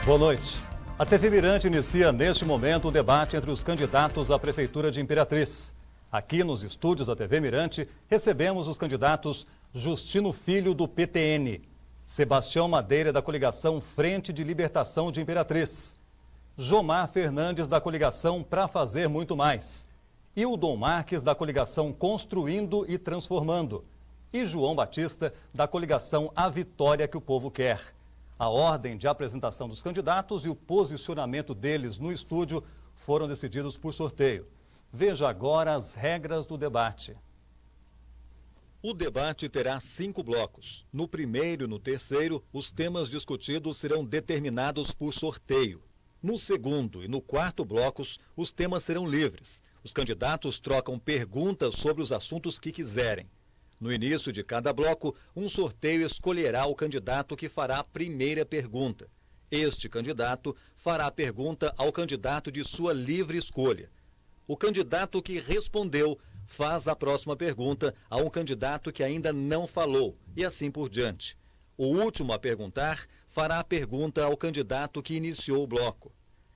Boa noite. A TV Mirante inicia neste momento um debate entre os candidatos à Prefeitura de Imperatriz. Aqui nos estúdios da TV Mirante, recebemos os candidatos Justino Filho, do PTN, Sebastião Madeira, da coligação Frente de Libertação de Imperatriz, Jomar Fernandes, da coligação Pra Fazer Muito Mais, Hildon Marques, da coligação Construindo e Transformando, e João Batista, da coligação A Vitória que o Povo Quer. A ordem de apresentação dos candidatos e o posicionamento deles no estúdio foram decididos por sorteio. Veja agora as regras do debate. O debate terá 5 blocos. No primeiro e no terceiro, os temas discutidos serão determinados por sorteio. No segundo e no quarto blocos, os temas serão livres. Os candidatos trocam perguntas sobre os assuntos que quiserem. No início de cada bloco, um sorteio escolherá o candidato que fará a primeira pergunta. Este candidato fará a pergunta ao candidato de sua livre escolha. O candidato que respondeu faz a próxima pergunta a um candidato que ainda não falou, e assim por diante. O último a perguntar fará a pergunta ao candidato que iniciou o bloco.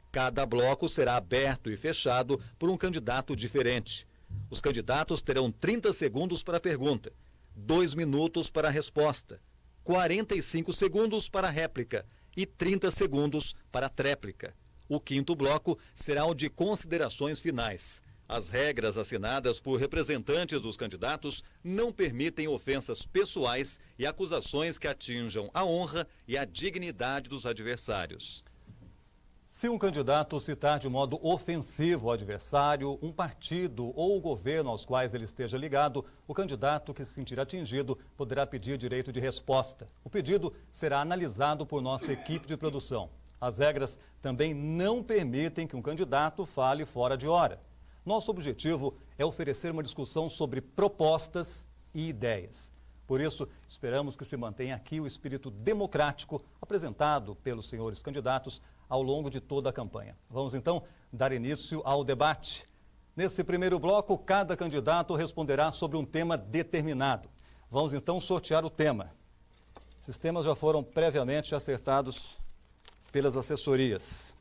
Cada bloco será aberto e fechado por um candidato diferente. Os candidatos terão 30 segundos para a pergunta, 2 minutos para a resposta, 45 segundos para a réplica e 30 segundos para a tréplica. O quinto bloco será o de considerações finais. As regras assinadas por representantes dos candidatos não permitem ofensas pessoais e acusações que atinjam a honra e a dignidade dos adversários. Se um candidato citar de modo ofensivo o adversário, um partido ou o governo aos quais ele esteja ligado, o candidato que se sentir atingido poderá pedir direito de resposta. O pedido será analisado por nossa equipe de produção. As regras também não permitem que um candidato fale fora de hora. Nosso objetivo é oferecer uma discussão sobre propostas e ideias. Por isso, esperamos que se mantenha aqui o espírito democrático apresentado pelos senhores candidatos ao longo de toda a campanha. Vamos então dar início ao debate. Nesse primeiro bloco, cada candidato responderá sobre um tema determinado. Vamos então sortear o tema. Esses temas já foram previamente acertados pelas assessorias.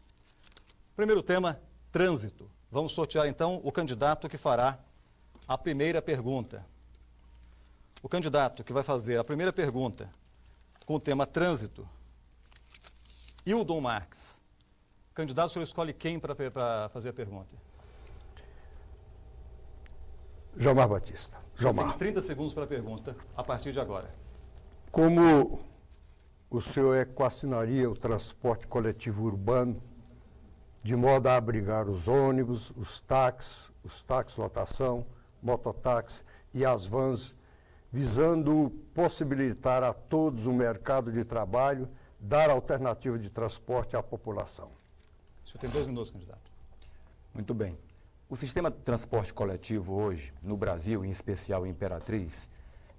Primeiro tema, trânsito. Vamos sortear então o candidato que fará a primeira pergunta. O candidato que vai fazer a primeira pergunta com o tema trânsito, Hildon Marques. Candidato, o senhor escolhe quem para fazer a pergunta? Jomar Batista. Jomar. Tem 30 segundos para a pergunta, a partir de agora. Como o senhor equacionaria o transporte coletivo urbano de modo a abrigar os ônibus, os táxis lotação, mototáxi e as vans, visando possibilitar a todos um mercado de trabalho, dar alternativa de transporte à população? O senhor tem 2 minutos, candidato. Muito bem. O sistema de transporte coletivo hoje, no Brasil, em especial em Imperatriz,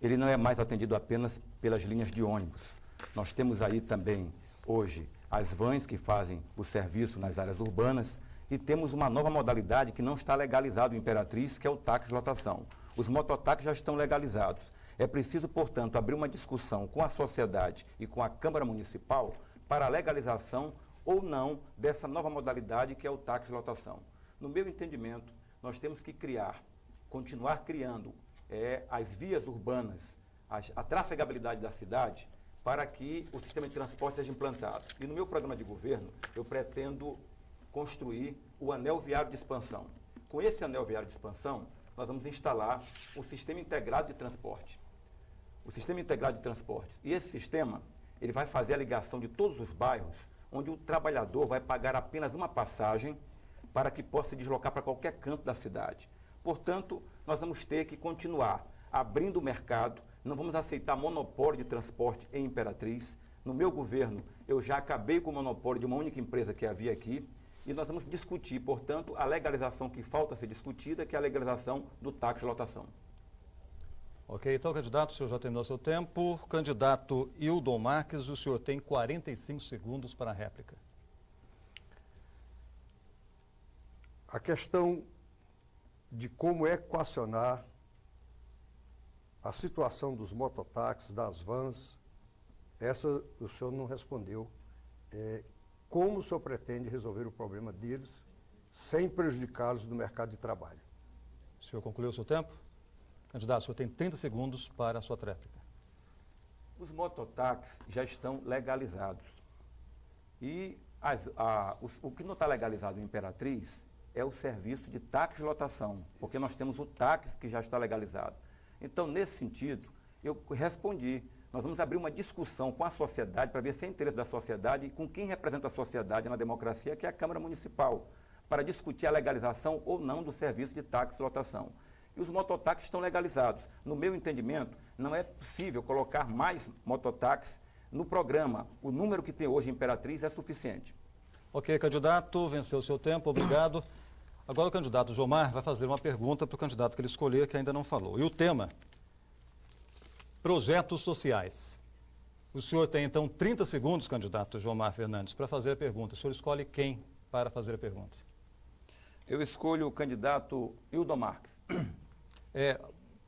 ele não é mais atendido apenas pelas linhas de ônibus. Nós temos aí também, hoje, as vans que fazem o serviço nas áreas urbanas e temos uma nova modalidade que não está legalizada em Imperatriz, que é o táxi lotação. Os mototáxis já estão legalizados. É preciso, portanto, abrir uma discussão com a sociedade e com a Câmara Municipal para a legalização ou não dessa nova modalidade que é o táxi lotação. No meu entendimento, nós temos que continuar criando as vias urbanas, a trafegabilidade da cidade, para que o sistema de transporte seja implantado. E no meu programa de governo, eu pretendo construir o anel viário de expansão. Com esse anel viário de expansão, nós vamos instalar o sistema integrado de transporte. O sistema integrado de transportes. E esse sistema, ele vai fazer a ligação de todos os bairros, onde o trabalhador vai pagar apenas uma passagem para que possa se deslocar para qualquer canto da cidade. Portanto, nós vamos ter que continuar abrindo o mercado, não vamos aceitar monopólio de transporte em Imperatriz. No meu governo, eu já acabei com o monopólio de uma única empresa que havia aqui, e nós vamos discutir, portanto, a legalização que falta ser discutida, que é a legalização do táxi lotação. Ok, então, candidato, o senhor já terminou seu tempo. Candidato Hildon Marques, o senhor tem 45 segundos para a réplica. A questão de como equacionar a situação dos mototáxis, das vans, essa o senhor não respondeu. como o senhor pretende resolver o problema deles sem prejudicá-los no mercado de trabalho? O senhor concluiu o seu tempo? Candidato, o senhor tem 30 segundos para a sua tréplica. Os mototáxis já estão legalizados. E o que não está legalizado em Imperatriz é o serviço de táxi de lotação, porque nós temos o táxi que já está legalizado. Então, nesse sentido, eu respondi. Nós vamos abrir uma discussão com a sociedade para ver se é interesse da sociedade e com quem representa a sociedade na democracia, que é a Câmara Municipal, para discutir a legalização ou não do serviço de táxi de lotação. E os mototáxis estão legalizados. No meu entendimento, não é possível colocar mais mototáxis no programa. O número que tem hoje em Imperatriz é suficiente. Ok, candidato, venceu o seu tempo, obrigado. Agora o candidato Jomar vai fazer uma pergunta para o candidato que ele escolher, que ainda não falou. E o tema, projetos sociais. O senhor tem, então, 30 segundos, candidato Jomar Fernandes, para fazer a pergunta. O senhor escolhe quem para fazer a pergunta? Eu escolho o candidato Hildon Marques.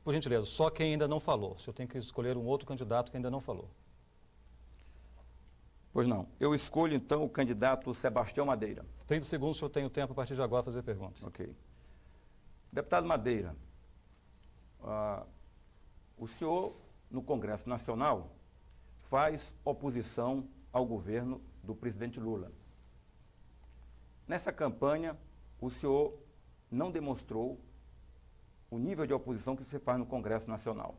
Por gentileza, só quem ainda não falou. O senhor tem que escolher um outro candidato que ainda não falou. Pois não. Eu escolho, então, o candidato Sebastião Madeira. 30 segundos, o senhor tem o tempo a partir de agora para fazer a pergunta. Ok. Deputado Madeira, o senhor, no Congresso Nacional, faz oposição ao governo do presidente Lula. Nessa campanha, o senhor não demonstrou o nível de oposição que se faz no Congresso Nacional.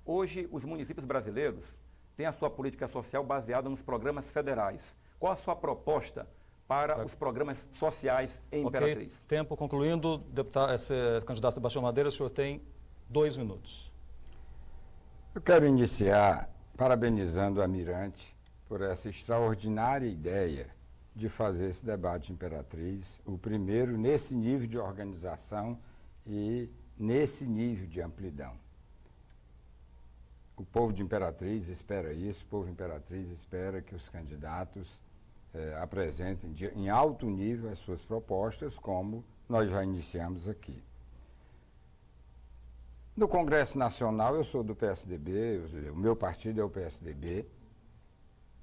Hoje, os municípios brasileiros têm a sua política social baseada nos programas federais. Qual a sua proposta para os programas sociais em Imperatriz? Ok, tempo concluindo. Deputado, candidato Sebastião Madeira, o senhor tem 2 minutos. Eu quero iniciar parabenizando a Mirante por essa extraordinária ideia de fazer esse debate em Imperatriz, o primeiro nesse nível de organização e nesse nível de amplidão. O povo de Imperatriz espera isso, o povo de Imperatriz espera que os candidatos apresentem em alto nível as suas propostas, como nós já iniciamos aqui. No Congresso Nacional, eu sou do PSDB, o meu partido é o PSDB,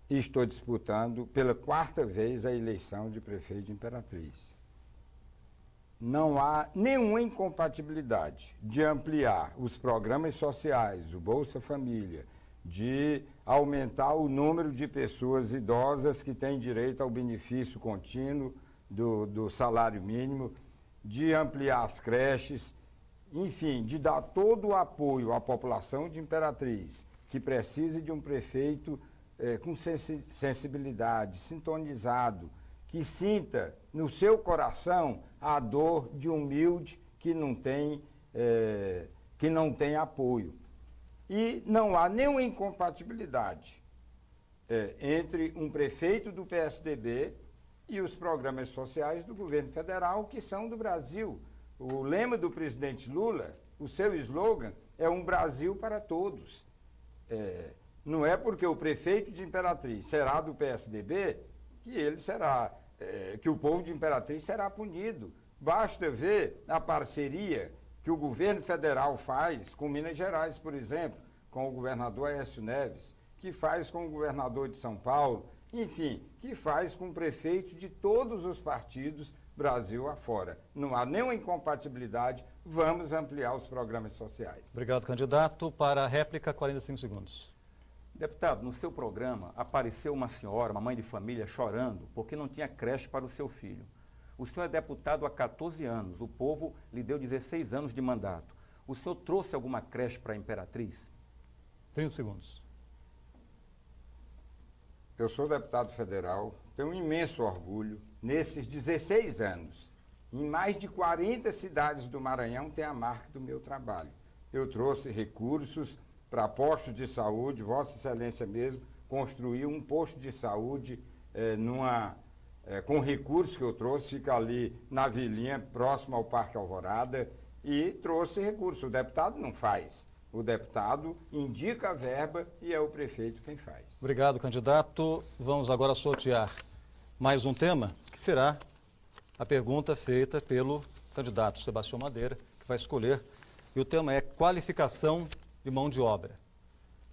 e estou disputando pela 4ª vez a eleição de prefeito de Imperatriz. Não há nenhuma incompatibilidade de ampliar os programas sociais, o Bolsa Família, de aumentar o número de pessoas idosas que têm direito ao benefício contínuo do salário mínimo, de ampliar as creches, enfim, de dar todo o apoio à população de Imperatriz, que precisa de um prefeito com sensibilidade, sintonizado, que sinta no seu coração a dor de um humilde que não tem apoio. E não há nenhuma incompatibilidade entre um prefeito do PSDB e os programas sociais do governo federal, que são do Brasil. O lema do presidente Lula, o seu slogan, é um Brasil para todos. Não é porque o prefeito de Imperatriz será do PSDB que ele será, que o povo de Imperatriz será punido. Basta ver a parceria que o governo federal faz com Minas Gerais, por exemplo, com o governador Aécio Neves, que faz com o governador de São Paulo, enfim, que faz com prefeitos de todos os partidos Brasil afora. Não há nenhuma incompatibilidade, vamos ampliar os programas sociais. Obrigado, candidato. Para a réplica, 45 segundos. Deputado, no seu programa apareceu uma senhora, uma mãe de família, chorando porque não tinha creche para o seu filho. O senhor é deputado há 14 anos, o povo lhe deu 16 anos de mandato. O senhor trouxe alguma creche para a Imperatriz? 30 segundos. Eu sou deputado federal, tenho um imenso orgulho. Nesses 16 anos, em mais de 40 cidades do Maranhão tem a marca do meu trabalho. Eu trouxe recursos para postos de saúde, Vossa Excelência mesmo construiu um posto de saúde com recursos que eu trouxe, fica ali na vilinha, próximo ao Parque Alvorada, e trouxe recursos. O deputado não faz. O deputado indica a verba e é o prefeito quem faz. Obrigado, candidato. Vamos agora sortear mais um tema, que será a pergunta feita pelo candidato Sebastião Madeira, que vai escolher. E o tema é qualificação de mão de obra.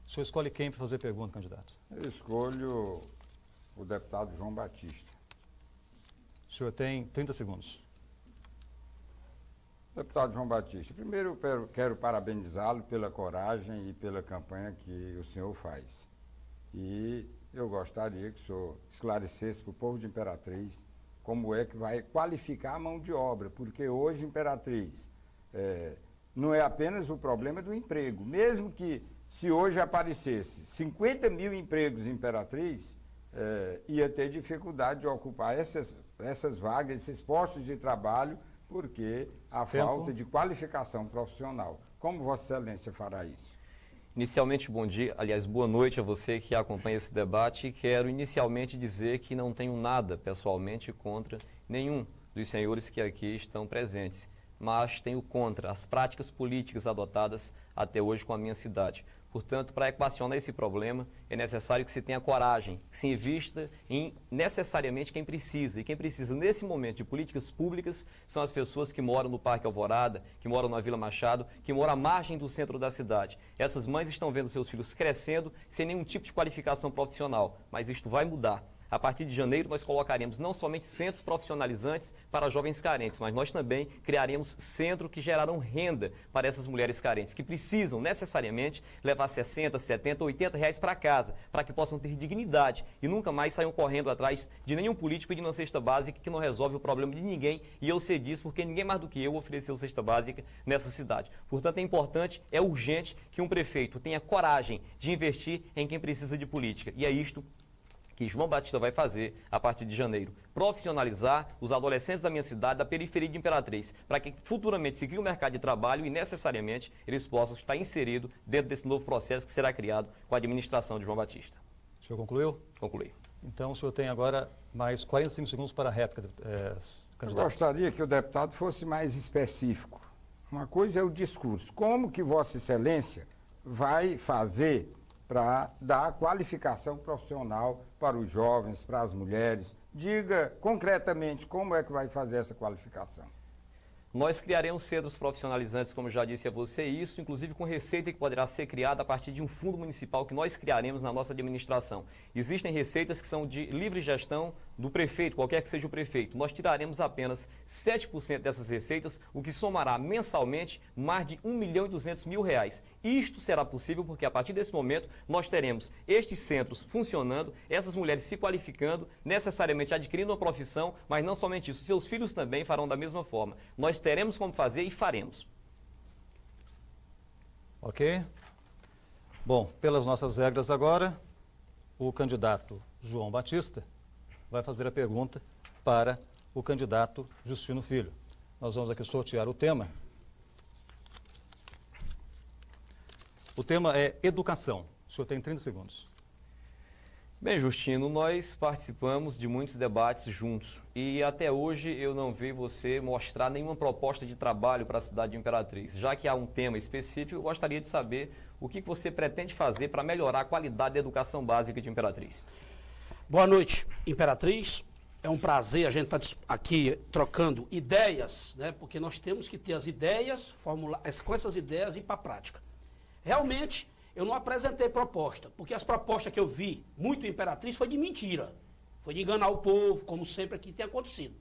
O senhor escolhe quem para fazer a pergunta, candidato? Eu escolho o deputado João Batista. O senhor tem 30 segundos. Deputado João Batista, primeiro eu quero parabenizá-lo pela coragem e pela campanha que o senhor faz. E eu gostaria que o senhor esclarecesse para o povo de Imperatriz como é que vai qualificar a mão de obra, porque hoje, Imperatriz, não é apenas o problema do emprego. Mesmo que, se hoje aparecesse 50 mil empregos em Imperatriz, ia ter dificuldade de ocupar essas vagas, esses postos de trabalho, porque a falta de qualificação profissional. Como Vossa Excelência fará isso? Inicialmente, bom dia, aliás, boa noite a você que acompanha esse debate. Quero inicialmente dizer que não tenho nada, pessoalmente, contra nenhum dos senhores que aqui estão presentes, mas tenho contra as práticas políticas adotadas até hoje com a minha cidade. Portanto, para equacionar esse problema, é necessário que se tenha coragem, que se invista em necessariamente quem precisa. E quem precisa, nesse momento, de políticas públicas são as pessoas que moram no Parque Alvorada, que moram na Vila Machado, que moram à margem do centro da cidade. Essas mães estão vendo seus filhos crescendo sem nenhum tipo de qualificação profissional, mas isto vai mudar. A partir de janeiro, nós colocaremos não somente centros profissionalizantes para jovens carentes, mas nós também criaremos centros que gerarão renda para essas mulheres carentes, que precisam necessariamente levar 60, 70, 80 reais para casa, para que possam ter dignidade e nunca mais saiam correndo atrás de nenhum político pedindo uma cesta básica que não resolve o problema de ninguém. E eu sei disso porque ninguém mais do que eu ofereceu cesta básica nessa cidade. Portanto, é importante, é urgente que um prefeito tenha coragem de investir em quem precisa de política. E é isto que João Batista vai fazer a partir de janeiro. Profissionalizar os adolescentes da minha cidade, da periferia de Imperatriz, para que futuramente se crie um mercado de trabalho e necessariamente eles possam estar inseridos dentro desse novo processo que será criado com a administração de João Batista. O senhor concluiu? Concluí. Então o senhor tem agora mais 45 segundos para a réplica, candidato. Eu gostaria que o deputado fosse mais específico. Uma coisa é o discurso. Como que Vossa Excelência vai fazer para dar qualificação profissional para os jovens, para as mulheres? Diga concretamente como é que vai fazer essa qualificação. Nós criaremos centros profissionalizantes, como já disse a você, e isso inclusive com receita que poderá ser criada a partir de um fundo municipal que nós criaremos na nossa administração. Existem receitas que são de livre gestão do prefeito, qualquer que seja o prefeito. Nós tiraremos apenas 7% dessas receitas, o que somará mensalmente mais de R$1.200.000. Isto será possível porque a partir desse momento nós teremos estes centros funcionando, essas mulheres se qualificando, necessariamente adquirindo uma profissão, mas não somente isso, seus filhos também farão da mesma forma. Nós teremos como fazer e faremos. Ok. Bom, pelas nossas regras agora, o candidato João Batista vai fazer a pergunta para o candidato Justino Filho. Nós vamos aqui sortear o tema. O tema é educação. O senhor tem 30 segundos. Bem, Justino, nós participamos de muitos debates juntos e até hoje eu não vi você mostrar nenhuma proposta de trabalho para a cidade de Imperatriz. Já que há um tema específico, eu gostaria de saber o que você pretende fazer para melhorar a qualidade da educação básica de Imperatriz. Boa noite, Imperatriz. É um prazer a gente estar aqui trocando ideias, né? Porque nós temos que ter as ideias, com essas ideias ir para a prática. Realmente, eu não apresentei proposta, porque as propostas que eu vi muito em Imperatriz foi de mentira. Foi de enganar o povo, como sempre aqui tem acontecido.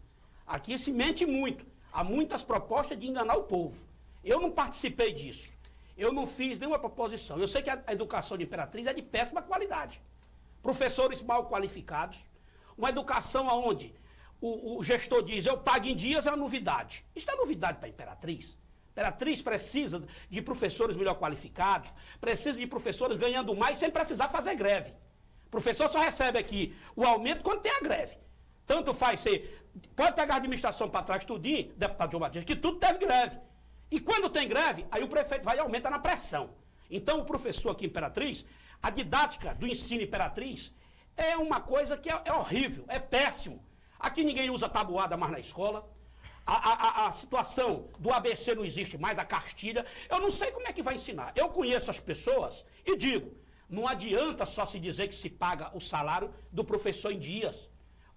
Aqui se mente muito. Há muitas propostas de enganar o povo. Eu não participei disso. Eu não fiz nenhuma proposição. Eu sei que a educação de Imperatriz é de péssima qualidade. Professores mal qualificados, uma educação onde o gestor diz, eu pago em dias, é uma novidade. Isso é novidade para a Imperatriz. Imperatriz precisa de professores melhor qualificados, precisa de professores ganhando mais sem precisar fazer greve. O professor só recebe aqui o aumento quando tem a greve. Tanto faz ser, pode pegar a administração para trás tudinho, deputado João Batista, que tudo teve greve. E quando tem greve, aí o prefeito vai e aumenta na pressão. Então o professor aqui em Imperatriz, a didática do ensino Imperatriz é uma coisa que é horrível, é péssimo. Aqui ninguém usa tabuada mais na escola. A situação do ABC não existe mais, a cartilha. Eu não sei como é que vai ensinar. Eu conheço as pessoas e digo, não adianta só se dizer que se paga o salário do professor em dias.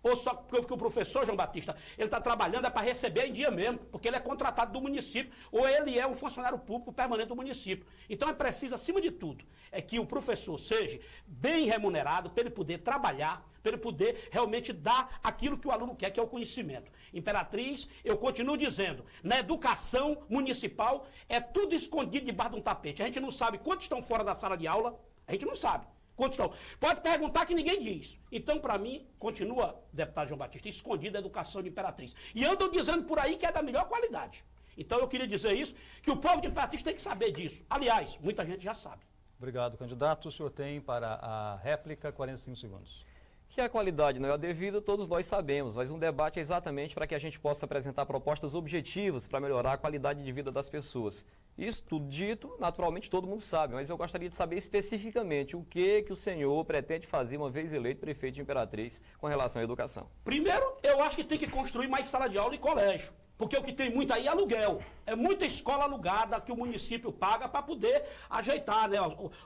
ou só porque o professor João Batista, ele está trabalhando para receber em dia mesmo, porque ele é contratado do município, ou ele é um funcionário público permanente do município. Então é preciso, acima de tudo, é que o professor seja bem remunerado para ele poder trabalhar, para ele poder realmente dar aquilo que o aluno quer, que é o conhecimento. Imperatriz, eu continuo dizendo, na educação municipal é tudo escondido debaixo de um tapete. A gente não sabe quantos estão fora da sala de aula, a gente não sabe. Quantos estão? Pode perguntar que ninguém diz. Então, para mim, continua, deputado João Batista, escondida a educação de Imperatriz. E andam dizendo por aí que é da melhor qualidade. Então, eu queria dizer isso, que o povo de Imperatriz tem que saber disso. Aliás, muita gente já sabe. Obrigado, candidato. O senhor tem para a réplica 45 segundos. Que a qualidade não é a devida, todos nós sabemos, mas um debate é exatamente para que a gente possa apresentar propostas objetivas para melhorar a qualidade de vida das pessoas. Isso tudo dito, naturalmente todo mundo sabe, mas eu gostaria de saber especificamente o que o senhor pretende fazer uma vez eleito prefeito de Imperatriz com relação à educação. Primeiro, eu acho que tem que construir mais sala de aula e colégio. Porque o que tem muito aí é aluguel. É muita escola alugada que o município paga para poder ajeitar, né?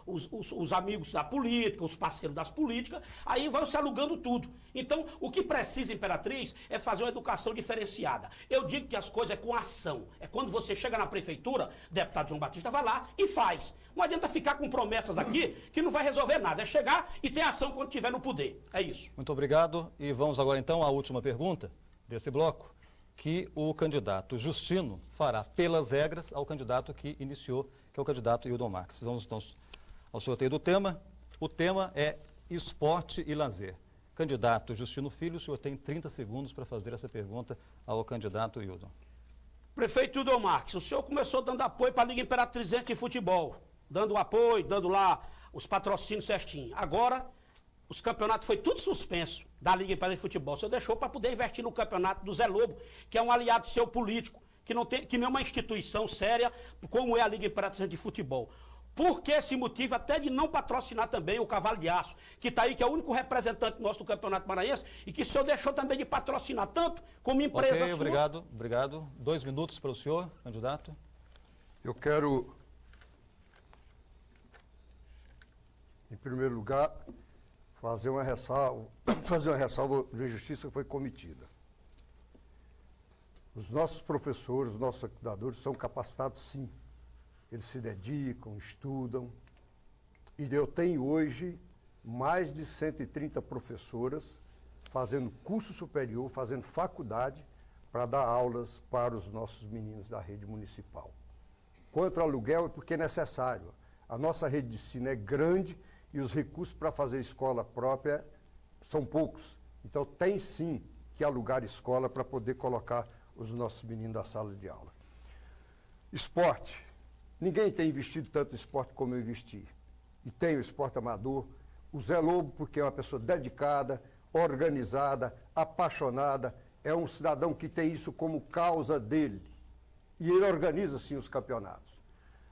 Os amigos da política, os parceiros das políticas, aí vão se alugando tudo. Então, o que precisa, Imperatriz, é fazer uma educação diferenciada. Eu digo que as coisas é com ação. É quando você chega na prefeitura, deputado João Batista vai lá e faz. Não adianta ficar com promessas aqui que não vai resolver nada. É chegar e ter ação quando estiver no poder. É isso. Muito obrigado. E vamos agora então à última pergunta desse bloco, que o candidato Justino fará pelas regras ao candidato que iniciou, que é o candidato Hildon Marques. Vamos então ao sorteio do tema. O tema é esporte e lazer. Candidato Justino Filho, o senhor tem 30 segundos para fazer essa pergunta ao candidato Hildon. Prefeito Hildon Marques, o senhor começou dando apoio para a Liga Imperatrizense de Futebol, dando apoio, dando lá os patrocínios certinho. Agora, os campeonatos foi tudo suspenso da Liga Imperatriz de Futebol. O senhor deixou para poder investir no campeonato do Zé Lobo, que é um aliado seu político, que não é uma instituição séria como é a Liga Imperatriz de Futebol. Por que esse motivo até de não patrocinar também o Cavalo de Aço, que está aí, que é o único representante nosso do Campeonato Maranhense, e que o senhor deixou também de patrocinar tanto como empresa sua. Obrigado. 2 minutos para o senhor, candidato. Eu quero, em primeiro lugar, fazer uma ressalva de injustiça que foi cometida. Os nossos professores, os nossos cuidadores são capacitados, sim. Eles se dedicam, estudam. E eu tenho hoje mais de 130 professoras fazendo curso superior, fazendo faculdade para dar aulas para os nossos meninos da rede municipal. Quanto ao aluguel, é porque é necessário. A nossa rede de ensino é grande e os recursos para fazer escola própria são poucos. Então tem sim que alugar escola para poder colocar os nossos meninos da sala de aula. Esporte. Ninguém tem investido tanto em esporte como eu investi. E tem o esporte amador. O Zé Lobo, porque é uma pessoa dedicada, organizada, apaixonada, é um cidadão que tem isso como causa dele. E ele organiza, sim, os campeonatos.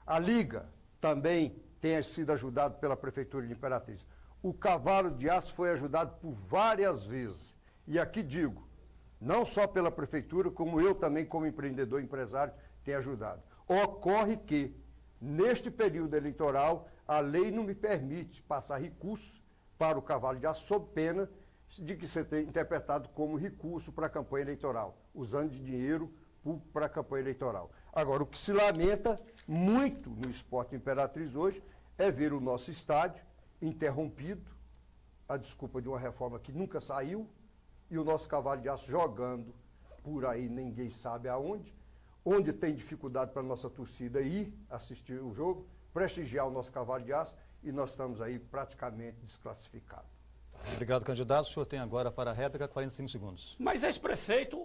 A Liga também tem sido ajudado pela Prefeitura de Imperatriz. O Cavalo de Aço foi ajudado por várias vezes. E aqui digo, não só pela Prefeitura, como eu também, como empreendedor e empresário, tenho ajudado. Ocorre que, neste período eleitoral, a lei não me permite passar recursos para o Cavalo de Aço, sob pena de que seja interpretado como recurso para a campanha eleitoral, usando de dinheiro para a campanha eleitoral. Agora, o que se lamenta muito no esporte Imperatriz hoje é ver o nosso estádio interrompido, a desculpa de uma reforma que nunca saiu, e o nosso Cavalo de Aço jogando por aí, ninguém sabe aonde, onde tem dificuldade para a nossa torcida ir assistir o jogo, prestigiar o nosso Cavalo de Aço, e nós estamos aí praticamente desclassificados. Obrigado, candidato. O senhor tem agora para a réplica 45 segundos. Mas ex-prefeito,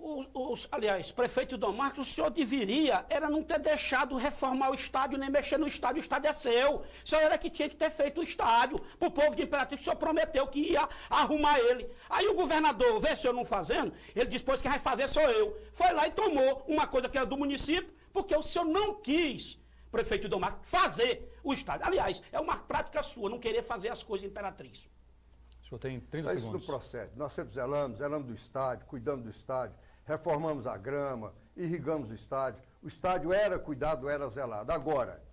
prefeito Hildon Marques, o senhor deveria era não ter deixado reformar o estádio, nem mexer no estádio. O estádio é seu. O senhor era que tinha que ter feito o estádio. Para o povo de Imperatriz, o senhor prometeu que ia arrumar ele. Aí o governador, vê o senhor não fazendo, ele disse, pois quem vai fazer sou eu. Foi lá e tomou uma coisa que era do município, porque o senhor não quis, prefeito Hildon Marques, fazer o estádio. Aliás, é uma prática sua, não querer fazer as coisas em Imperatriz. O senhor tem 30 segundos. Isso não procede. Nós sempre zelamos do estádio, cuidamos do estádio, reformamos a grama, irrigamos o estádio. O estádio era cuidado, era zelado. Agora,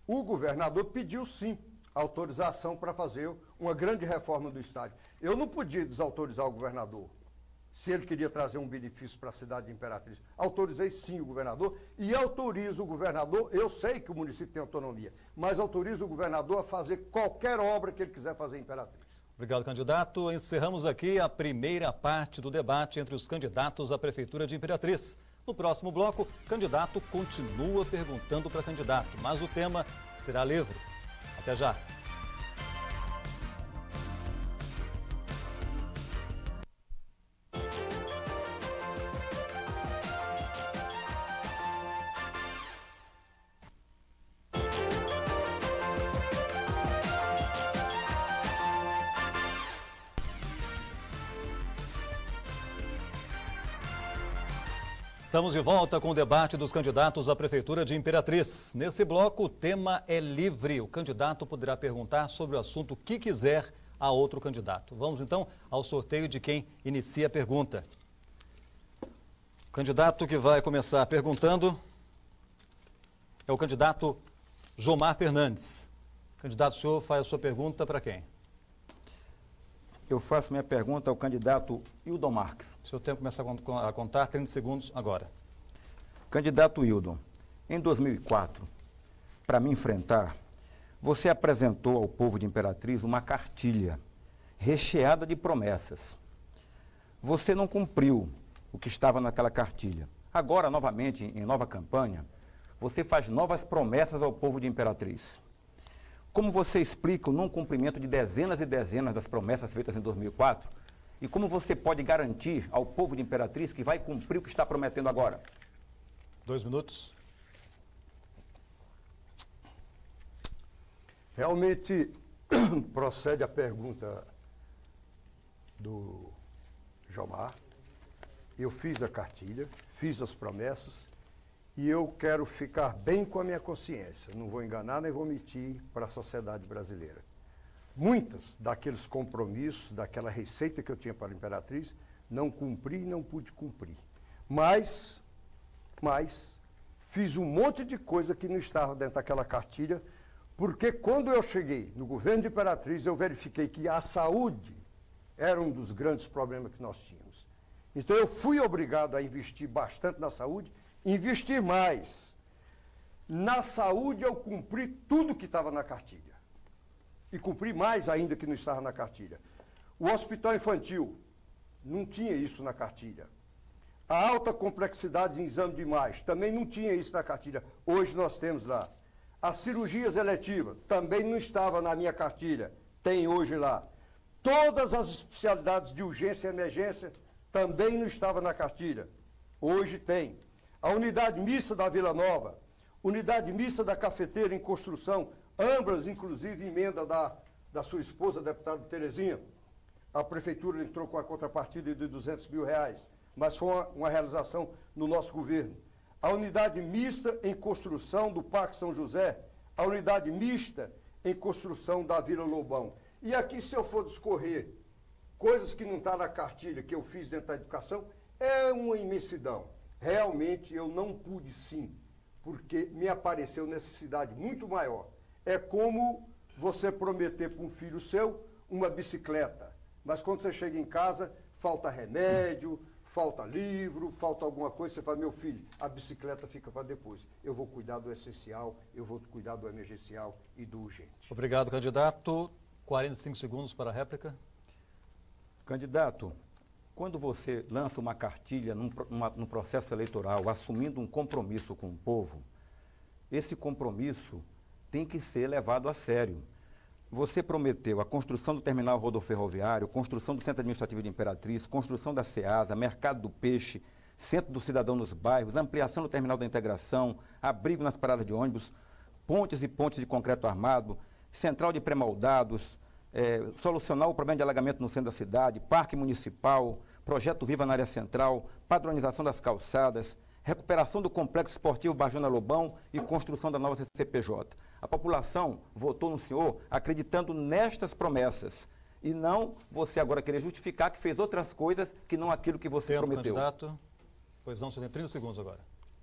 o governador pediu sim autorização para fazer uma grande reforma do estádio. Eu não podia desautorizar o governador. se ele queria trazer um benefício para a cidade de Imperatriz. Autorizei sim o governador e autorizo o governador, eu sei que o município tem autonomia, mas autorizo o governador a fazer qualquer obra que ele quiser fazer em Imperatriz. Obrigado, candidato. Encerramos aqui a primeira parte do debate entre os candidatos à Prefeitura de Imperatriz. No próximo bloco, o candidato continua perguntando para candidato, mas o tema será livre. Até já. Estamos de volta com o debate dos candidatos à Prefeitura de Imperatriz. Nesse bloco, o tema é livre. O candidato poderá perguntar sobre o assunto que quiser a outro candidato. Vamos então ao sorteio de quem inicia a pergunta. O candidato que vai começar perguntando é o candidato Jomar Fernandes. Candidato, o senhor faz a sua pergunta para quem? Eu faço minha pergunta ao candidato Hildon Marques. O seu tempo começa a contar, 30 segundos agora. Candidato Hildon, em 2004, para me enfrentar, você apresentou ao povo de Imperatriz uma cartilha recheada de promessas. Você não cumpriu o que estava naquela cartilha. Agora, novamente, em nova campanha, você faz novas promessas ao povo de Imperatriz. Como você explica o não cumprimento de dezenas e dezenas das promessas feitas em 2004? E como você pode garantir ao povo de Imperatriz que vai cumprir o que está prometendo agora? 2 minutos. Realmente procede a pergunta do Jomar. Eu fiz a cartilha, fiz as promessas. E eu quero ficar bem com a minha consciência, não vou enganar nem vou mentir para a sociedade brasileira. Muitos daqueles compromissos, daquela receita que eu tinha para a Imperatriz, não cumpri e não pude cumprir. Mas fiz um monte de coisa que não estava dentro daquela cartilha, porque quando eu cheguei no governo de Imperatriz, eu verifiquei que a saúde era um dos grandes problemas que nós tínhamos. Então eu fui obrigado a investir bastante na saúde, investir mais. Na saúde eu cumpri tudo que estava na cartilha. E cumpri mais ainda que não estava na cartilha. O hospital infantil, não tinha isso na cartilha. A alta complexidade em exame de imagem, também não tinha isso na cartilha. Hoje nós temos lá. As cirurgias eletivas, também não estava na minha cartilha. Tem hoje lá. Todas as especialidades de urgência e emergência, também não estava na cartilha. Hoje tem. A unidade mista da Vila Nova, unidade mista da cafeteira em construção, ambas, inclusive, emenda da sua esposa, a deputada Terezinha. A prefeitura entrou com a contrapartida de R$200 mil, mas foi uma realização no nosso governo. A unidade mista em construção do Parque São José, a unidade mista em construção da Vila Lobão. E aqui, se eu for discorrer coisas que não estão na cartilha que eu fiz dentro da educação, é uma imensidão. Realmente eu não pude sim, porque me apareceu necessidade muito maior. É como você prometer para um filho seu uma bicicleta, mas quando você chega em casa, falta remédio, falta livro, falta alguma coisa, você fala, meu filho, a bicicleta fica para depois. Eu vou cuidar do essencial, eu vou cuidar do emergencial e do urgente. Obrigado, candidato. 45 segundos para a réplica. Candidato, quando você lança uma cartilha num processo eleitoral, assumindo um compromisso com o povo, esse compromisso tem que ser levado a sério. Você prometeu a construção do terminal rodoferroviário, construção do Centro Administrativo de Imperatriz, construção da SEASA, Mercado do Peixe, Centro do Cidadão nos bairros, ampliação do terminal da integração, abrigo nas paradas de ônibus, pontes e pontes de concreto armado, central de pré-moldados, solucionar o problema de alagamento no centro da cidade, parque municipal, projeto Viva na área central, padronização das calçadas, recuperação do complexo esportivo Bajana Lobão e construção da nova CCPJ. A população votou no senhor acreditando nestas promessas e não você agora querer justificar que fez outras coisas que não aquilo que você prometeu. Candidato. Pois não, você tem 30 segundos agora.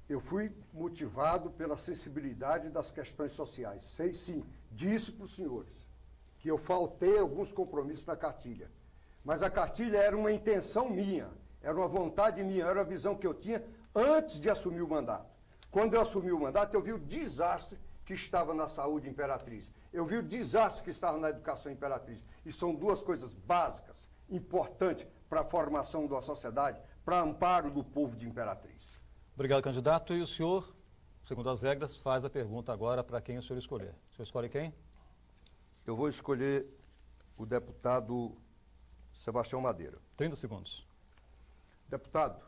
Eu fui motivado pela sensibilidade das questões sociais. Sei sim, disse para os senhores que eu faltei alguns compromissos na cartilha. Mas a cartilha era uma intenção minha. Era uma vontade minha, era a visão que eu tinha antes de assumir o mandato. Quando eu assumi o mandato, eu vi o desastre que estava na saúde Imperatriz. Eu vi o desastre que estava na educação Imperatriz. E são duas coisas básicas, importantes para a formação da sociedade, para amparo do povo de Imperatriz. Obrigado, candidato. E o senhor, segundo as regras, faz a pergunta agora para quem o senhor escolher. O senhor escolhe quem? Eu vou escolher o deputado Sebastião Madeira. 30 segundos. Deputado,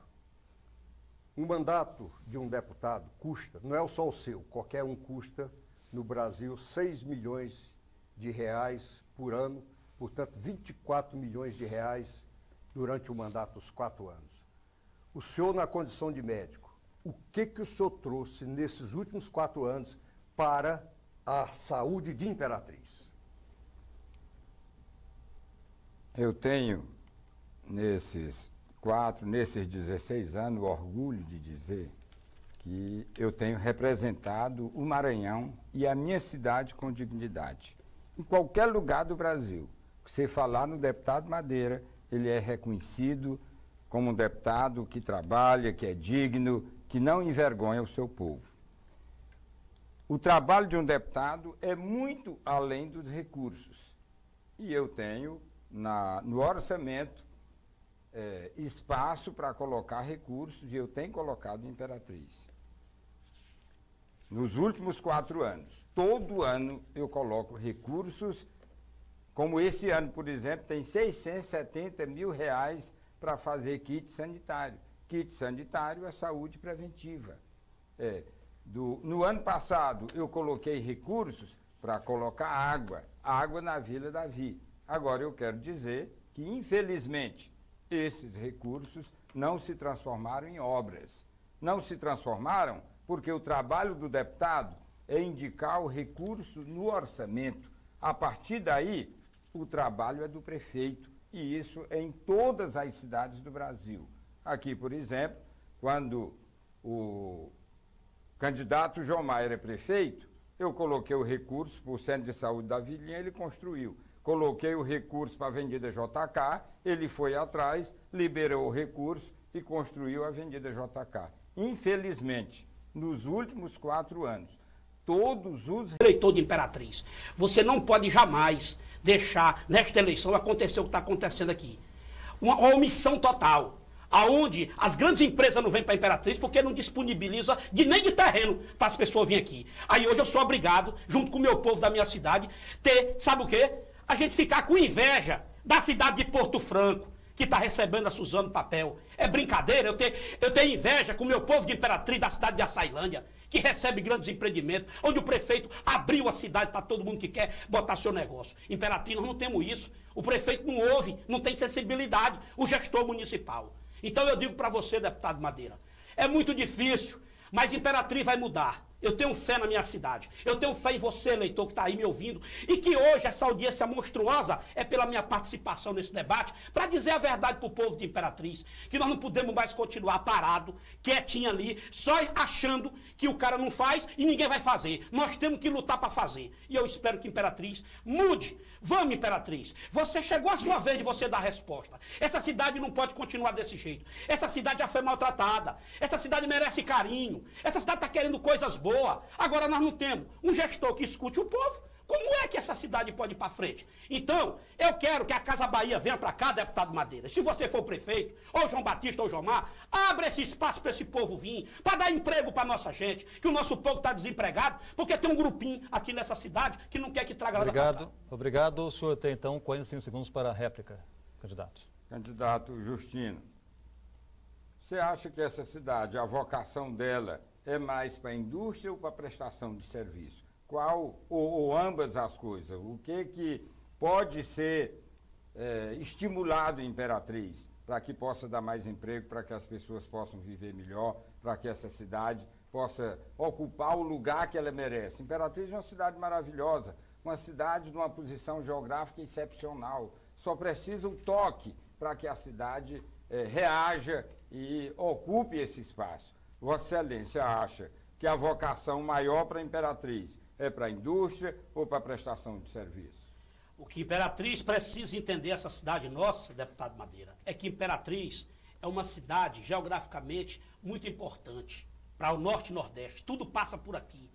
um mandato de um deputado custa, não é só o seu, qualquer um custa no Brasil 6 milhões de reais por ano, portanto 24 milhões de reais durante o mandato dos 4 anos. O senhor, na condição de médico, o que o senhor trouxe nesses últimos 4 anos para a saúde de Imperatriz? Eu tenho, nesses 16 anos, o orgulho de dizer que eu tenho representado o Maranhão e a minha cidade com dignidade. Em qualquer lugar do Brasil, você falar no deputado Madeira, ele é reconhecido como um deputado que trabalha, que é digno, que não envergonha o seu povo. O trabalho de um deputado é muito além dos recursos. E eu tenho, no orçamento, espaço para colocar recursos, e eu tenho colocado em Imperatriz. Nos últimos 4 anos, todo ano eu coloco recursos, como esse ano, por exemplo, tem 670 mil reais para fazer kit sanitário. Kit sanitário é saúde preventiva. No ano passado, eu coloquei recursos para colocar água na Vila Davi. Agora eu quero dizer que, infelizmente, esses recursos não se transformaram em obras. Não se transformaram porque o trabalho do deputado é indicar o recurso no orçamento. A partir daí, o trabalho é do prefeito, e isso é em todas as cidades do Brasil. Aqui, por exemplo, quando o candidato João Maia era prefeito, eu coloquei o recurso para o Centro de Saúde da Vilinha, ele construiu. Coloquei o recurso para a Avenida JK, ele foi atrás, liberou o recurso e construiu a Avenida JK. Infelizmente, nos últimos 4 anos, todos os eleitor de Imperatriz, você não pode jamais deixar nesta eleição acontecer o que está acontecendo aqui. Uma omissão total, aonde as grandes empresas não vêm para a Imperatriz porque não disponibiliza nem de terreno para as pessoas virem aqui. Aí hoje eu sou obrigado, junto com o meu povo da minha cidade, sabe o quê? A gente ficar com inveja da cidade de Porto Franco, que está recebendo a Suzano Papel. É brincadeira, eu tenho inveja com o meu povo de Imperatriz, da cidade de Açailândia, que recebe grandes empreendimentos, onde o prefeito abriu a cidade para todo mundo que quer botar seu negócio. Imperatriz, nós não temos isso. O prefeito não ouve, não tem sensibilidade, o gestor municipal. Então eu digo para você, deputado Madeira, é muito difícil, mas Imperatriz vai mudar. Eu tenho fé na minha cidade. Eu tenho fé em você, eleitor, que está aí me ouvindo. E que hoje essa audiência monstruosa é pela minha participação nesse debate, para dizer a verdade para o povo de Imperatriz. Que nós não podemos mais continuar parado, quietinho ali, só achando que o cara não faz e ninguém vai fazer. Nós temos que lutar para fazer. E eu espero que Imperatriz mude. Vamos, Imperatriz. Você chegou a sua vez de você dar a resposta. Essa cidade não pode continuar desse jeito. Essa cidade já foi maltratada. Essa cidade merece carinho. Essa cidade está querendo coisas boas. Agora nós não temos um gestor que escute o povo. Como é que essa cidade pode ir para frente? Então, eu quero que a Casa Bahia venha para cá, deputado Madeira. Se você for prefeito, ou João Batista ou Jomar, abra esse espaço para esse povo vir, para dar emprego para nossa gente, que o nosso povo está desempregado, porque tem um grupinho aqui nessa cidade que não quer que traga nada para cá. Obrigado. O senhor tem, então, 45 segundos para a réplica, candidato. Candidato Justino, você acha que essa cidade, a vocação dela é mais para a indústria ou para a prestação de serviço? Qual, ou ambas as coisas? O que pode ser estimulado em Imperatriz para que possa dar mais emprego, para que as pessoas possam viver melhor, para que essa cidade possa ocupar o lugar que ela merece? Imperatriz é uma cidade maravilhosa, uma cidade numa posição geográfica excepcional. Só precisa um toque para que a cidade reaja e ocupe esse espaço. Vossa Excelência acha que a vocação maior para a Imperatriz é para a indústria ou para a prestação de serviço? O que Imperatriz precisa entender, essa cidade nossa, deputado Madeira, é que Imperatriz é uma cidade geograficamente muito importante para o norte e nordeste. Tudo passa por aqui.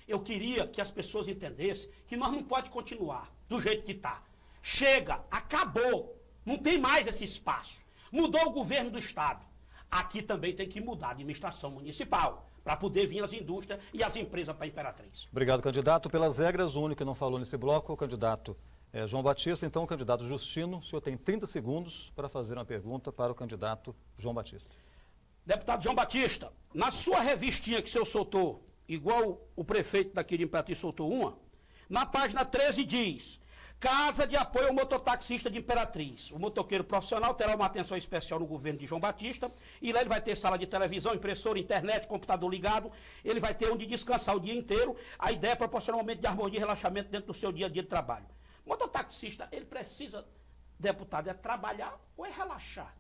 Eu queria que as pessoas entendessem que nós não podemos continuar do jeito que está. Chega, acabou. Não tem mais esse espaço. Mudou o governo do estado. Aqui também tem que mudar a administração municipal para poder vir as indústrias e as empresas para a Imperatriz. Obrigado, candidato. Pelas regras, o único que não falou nesse bloco é o candidato João Batista. Então, o candidato Justino, o senhor tem 30 segundos para fazer uma pergunta para o candidato João Batista. Deputado João Batista, na sua revistinha que o senhor soltou, igual o prefeito daqui de Imperatriz soltou uma, na página 13 diz: Casa de apoio ao mototaxista de Imperatriz. O motoqueiro profissional terá uma atenção especial no governo de João Batista, e lá ele vai ter sala de televisão, impressora, internet, computador ligado, ele vai ter onde descansar o dia inteiro. A ideia é proporcionar um momento de harmonia e relaxamento dentro do seu dia a dia de trabalho. O mototaxista, ele precisa, deputado, é trabalhar ou é relaxar?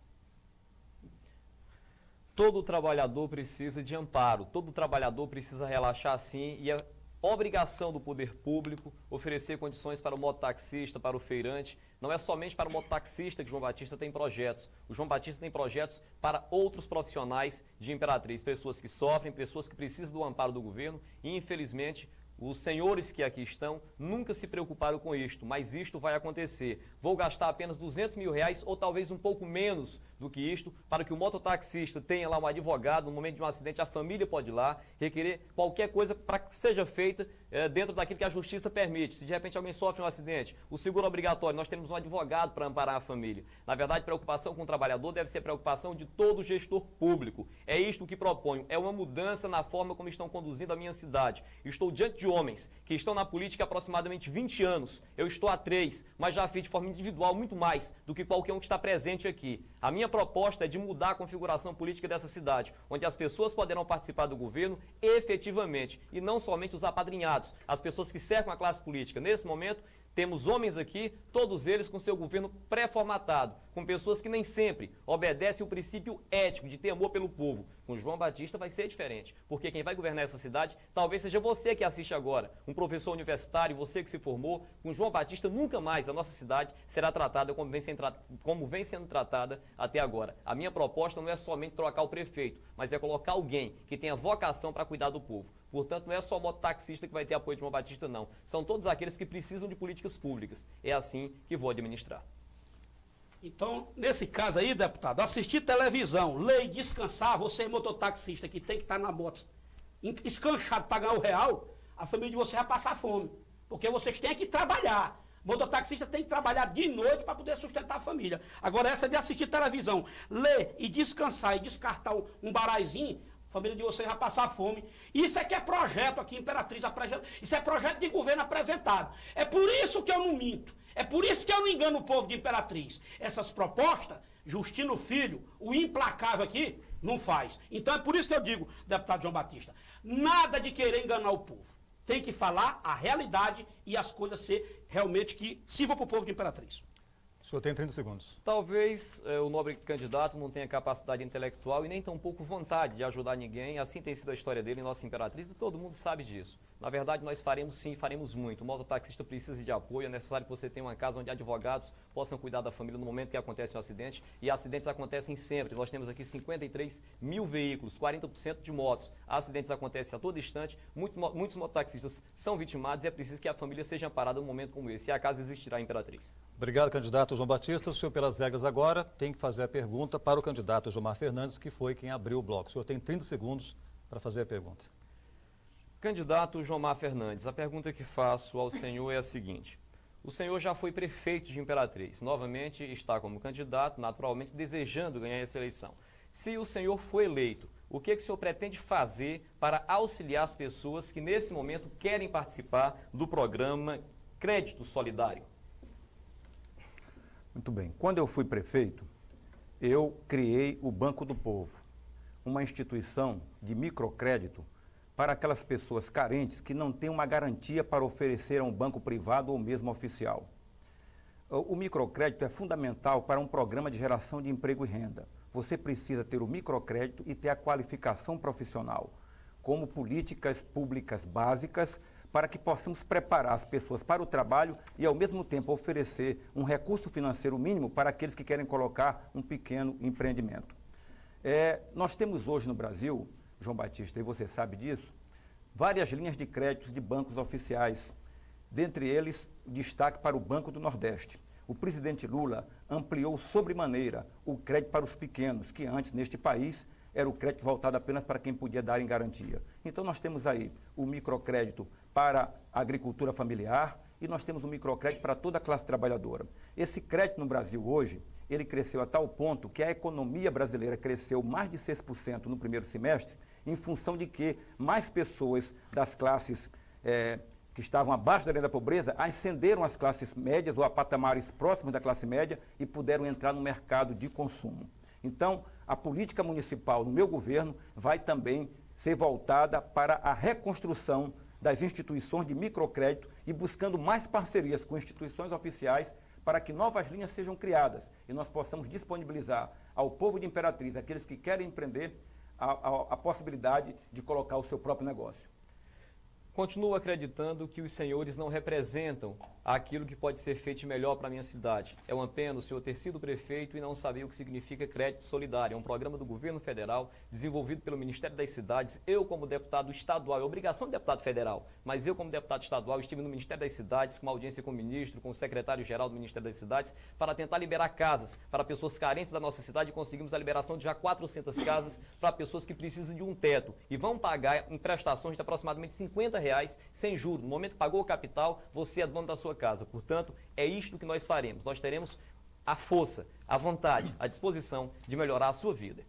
Todo trabalhador precisa de amparo, todo trabalhador precisa relaxar sim, e é obrigação do poder público oferecer condições para o mototaxista, para o feirante. Não é somente para o mototaxista que João Batista tem projetos. O João Batista tem projetos para outros profissionais de Imperatriz, pessoas que sofrem, pessoas que precisam do amparo do governo, e infelizmente os senhores que aqui estão nunca se preocuparam com isto, mas isto vai acontecer. Vou gastar apenas R$200 mil ou talvez um pouco menos do que isto para que o mototaxista tenha lá um advogado. No momento de um acidente, a família pode ir lá requerer qualquer coisa para que seja feita dentro daquilo que a justiça permite. Se de repente alguém sofre um acidente, o seguro obrigatório, nós temos um advogado para amparar a família. Na verdade, preocupação com o trabalhador deve ser preocupação de todo gestor público. É isto que proponho, é uma mudança na forma como estão conduzindo a minha cidade. Estou diante de homens que estão na política há aproximadamente 20 anos. Eu estou há 3, mas já fiz de forma individual muito mais do que qualquer um que está presente aqui. A minha proposta é de mudar a configuração política dessa cidade, onde as pessoas poderão participar do governo efetivamente, e não somente os apadrinhados, as pessoas que cercam a classe política. Nesse momento, temos homens aqui, todos eles com seu governo pré-formatado, com pessoas que nem sempre obedecem o princípio ético de ter amor pelo povo. Com João Batista vai ser diferente, porque quem vai governar essa cidade talvez seja você que assiste agora, um professor universitário, você que se formou. Com João Batista nunca mais a nossa cidade será tratada como vem sendo tratada até agora. A minha proposta não é somente trocar o prefeito, mas é colocar alguém que tenha vocação para cuidar do povo. Portanto, não é só o mototaxista que vai ter apoio de João Batista, não. São todos aqueles que precisam de políticas públicas. É assim que vou administrar. Então, nesse caso aí, deputado, assistir televisão, ler e descansar, você mototaxista que tem que estar na moto escanchado para ganhar R$1, a família de você vai passar fome. Porque vocês têm que trabalhar. Mototaxista tem que trabalhar de noite para poder sustentar a família. Agora, essa de assistir televisão, ler e descansar e descartar um baraizinho, a família de vocês vai passar fome. Isso é que é projeto aqui, Imperatriz. Isso é projeto de governo apresentado. É por isso que eu não minto. É por isso que eu não engano o povo de Imperatriz. Essas propostas, Justino Filho, o implacável aqui, não faz. Então é por isso que eu digo, deputado João Batista, nada de querer enganar o povo. Tem que falar a realidade e as coisas ser realmente que sirvam para o povo de Imperatriz. O senhor tem 30 segundos. Talvez o nobre candidato não tenha capacidade intelectual e nem tampouco vontade de ajudar ninguém. Assim tem sido a história dele em nossa Imperatriz e todo mundo sabe disso. Na verdade, nós faremos sim, faremos muito. O mototaxista precisa de apoio, é necessário que você tenha uma casa onde advogados possam cuidar da família no momento que acontece um acidente. E acidentes acontecem sempre. Nós temos aqui 53 mil veículos, 40% de motos. Acidentes acontecem a todo instante, muitos mototaxistas são vitimados e é preciso que a família seja amparada num momento como esse. E a casa existirá em Imperatriz. Obrigado, candidato João Batista. O senhor, pelas regras agora, tem que fazer a pergunta para o candidato Gilmar Fernandes, que foi quem abriu o bloco. O senhor tem 30 segundos para fazer a pergunta. Candidato Gilmar Fernandes, a pergunta que faço ao senhor é a seguinte. O senhor já foi prefeito de Imperatriz, novamente está como candidato, naturalmente desejando ganhar essa eleição. Se o senhor for eleito, o que o senhor pretende fazer para auxiliar as pessoas que nesse momento querem participar do programa Crédito Solidário? Muito bem. Quando eu fui prefeito, eu criei o Banco do Povo, uma instituição de microcrédito para aquelas pessoas carentes que não têm uma garantia para oferecer a um banco privado ou mesmo oficial. O microcrédito é fundamental para um programa de geração de emprego e renda. Você precisa ter o microcrédito e ter a qualificação profissional, como políticas públicas básicas para que possamos preparar as pessoas para o trabalho e, ao mesmo tempo, oferecer um recurso financeiro mínimo para aqueles que querem colocar um pequeno empreendimento. Nós temos hoje no Brasil, João Batista, e você sabe disso, várias linhas de créditos de bancos oficiais, dentre eles, destaque para o Banco do Nordeste. O presidente Lula ampliou sobremaneira o crédito para os pequenos, que antes, neste país, era o crédito voltado apenas para quem podia dar em garantia. Então, nós temos aí o microcrédito para a agricultura familiar e nós temos o microcrédito para toda a classe trabalhadora. Esse crédito no Brasil hoje, ele cresceu a tal ponto que a economia brasileira cresceu mais de 6% no primeiro semestre, em função de que mais pessoas das classes que estavam abaixo da linha da pobreza ascenderam às classes médias ou a patamares próximos da classe média e puderam entrar no mercado de consumo. Então, a política municipal no meu governo vai também ser voltada para a reconstrução das instituições de microcrédito e buscando mais parcerias com instituições oficiais para que novas linhas sejam criadas e nós possamos disponibilizar ao povo de Imperatriz, aqueles que querem empreender, a possibilidade de colocar o seu próprio negócio. Continuo acreditando que os senhores não representam aquilo que pode ser feito melhor para a minha cidade. É uma pena o senhor ter sido prefeito e não saber o que significa crédito solidário. É um programa do governo federal desenvolvido pelo Ministério das Cidades. Eu, como deputado estadual, é obrigação do deputado federal, mas eu, como deputado estadual, estive no Ministério das Cidades, com uma audiência com o ministro, com o secretário-geral do Ministério das Cidades, para tentar liberar casas para pessoas carentes da nossa cidade e conseguimos a liberação de já 400 casas para pessoas que precisam de um teto e vão pagar em prestações de aproximadamente R$50 sem juros. No momento que pagou o capital, você é dono da sua casa. Portanto, é isto que nós faremos. Nós teremos a força, a vontade, a disposição de melhorar a sua vida.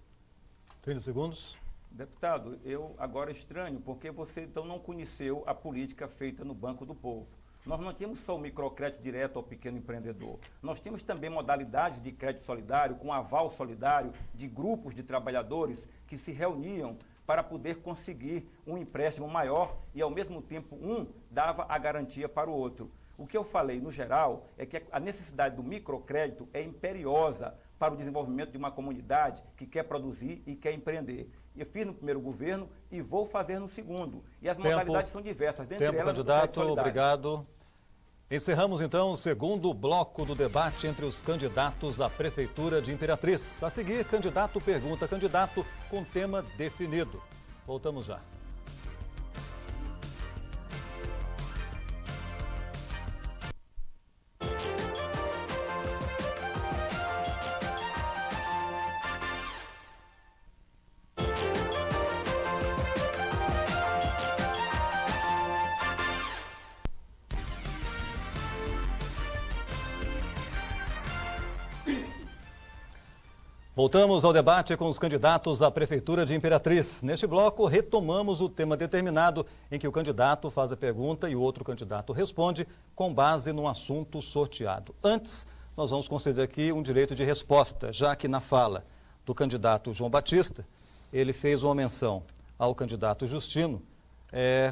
30 segundos. Deputado, eu agora estranho, porque você então não conheceu a política feita no Banco do Povo. Nós não tínhamos só o microcrédito direto ao pequeno empreendedor. Nós temos também modalidades de crédito solidário, com aval solidário de grupos de trabalhadores que se reuniam para poder conseguir um empréstimo maior e, ao mesmo tempo, um dava a garantia para o outro. O que eu falei, no geral, é que a necessidade do microcrédito é imperiosa para o desenvolvimento de uma comunidade que quer produzir e quer empreender. Eu fiz no primeiro governo e vou fazer no segundo. E as modalidades são diversas. Dentre elas, candidato, obrigado. Encerramos, então, o segundo bloco do debate entre os candidatos à Prefeitura de Imperatriz. A seguir, candidato pergunta candidato com tema definido. Voltamos já. Voltamos ao debate com os candidatos à Prefeitura de Imperatriz. Neste bloco, retomamos o tema determinado, em que o candidato faz a pergunta e o outro candidato responde com base num assunto sorteado. Antes, nós vamos conceder aqui um direito de resposta, já que na fala do candidato João Batista, ele fez uma menção ao candidato Justino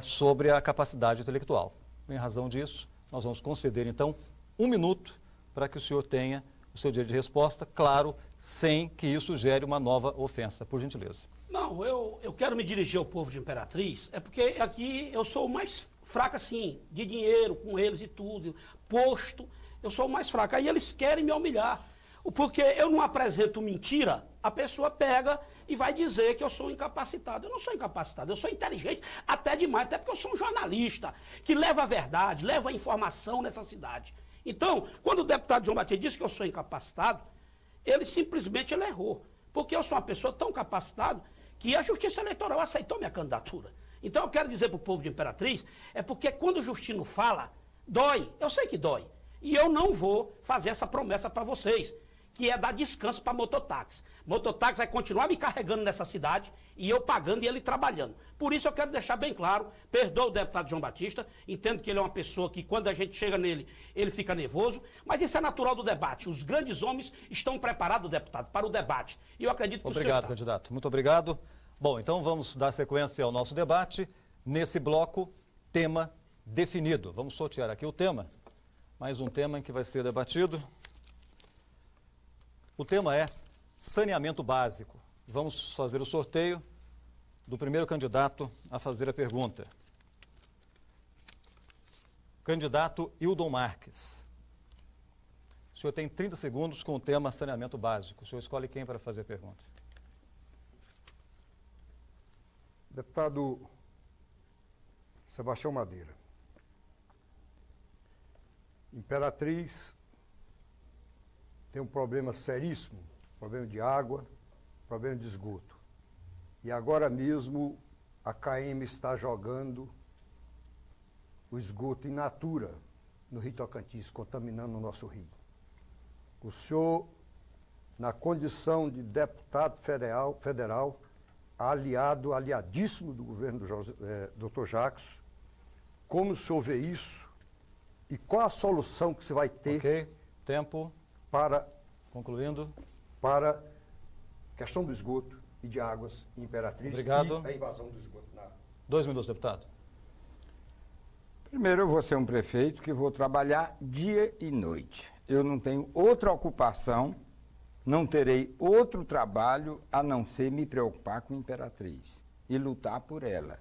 sobre a capacidade intelectual. Em razão disso, nós vamos conceder, então, 1 minuto para que o senhor tenha o seu direito de resposta, claro, sem que isso gere uma nova ofensa, por gentileza. Não, eu quero me dirigir ao povo de Imperatriz, é porque aqui eu sou o mais fraco, assim, de dinheiro, com eles e tudo, posto, eu sou o mais fraco. Aí eles querem me humilhar, porque eu não apresento mentira, a pessoa pega e vai dizer que eu sou incapacitado. Eu não sou incapacitado, eu sou inteligente até demais, até porque eu sou um jornalista que leva a verdade, leva a informação nessa cidade. Então, quando o deputado João Batista disse que eu sou incapacitado, ele simplesmente errou. Porque eu sou uma pessoa tão capacitada que a Justiça Eleitoral aceitou minha candidatura. Então eu quero dizer para o povo de Imperatriz, é porque quando o Justino fala, dói. Eu sei que dói. E eu não vou fazer essa promessa para vocês, que é dar descanso para mototáxi. Mototáxi vai continuar me carregando nessa cidade e eu pagando e ele trabalhando. Por isso eu quero deixar bem claro, perdoa o deputado João Batista, entendo que ele é uma pessoa que quando a gente chega nele, ele fica nervoso, mas isso é natural do debate. Os grandes homens estão preparados, deputado, para o debate. E eu acredito que o senhor está. Obrigado, candidato. Muito obrigado. Bom, então vamos dar sequência ao nosso debate. Nesse bloco, tema definido. Vamos sortear aqui o tema. Mais um tema em que vai ser debatido. O tema é saneamento básico. Vamos fazer o sorteio do primeiro candidato a fazer a pergunta. Candidato Hildon Marques. O senhor tem 30 segundos com o tema saneamento básico. O senhor escolhe quem para fazer a pergunta. Deputado Sebastião Madeira, Imperatriz tem um problema seríssimo, problema de água, problema de esgoto. E agora mesmo a CAEM está jogando o esgoto in natura no Rio Tocantins, contaminando o nosso rio. O senhor, na condição de deputado federal aliadíssimo do governo do Dr. Jacques, como o senhor vê isso e qual a solução que você vai ter Ok, tempo. para Concluindo. para a questão do esgoto e de águas em Imperatriz Obrigado. e a invasão do esgoto na 2 minutos, deputado. Primeiro, eu vou ser um prefeito que vou trabalhar dia e noite. Eu não tenho outra ocupação, não terei outro trabalho a não ser me preocupar com a Imperatriz e lutar por ela.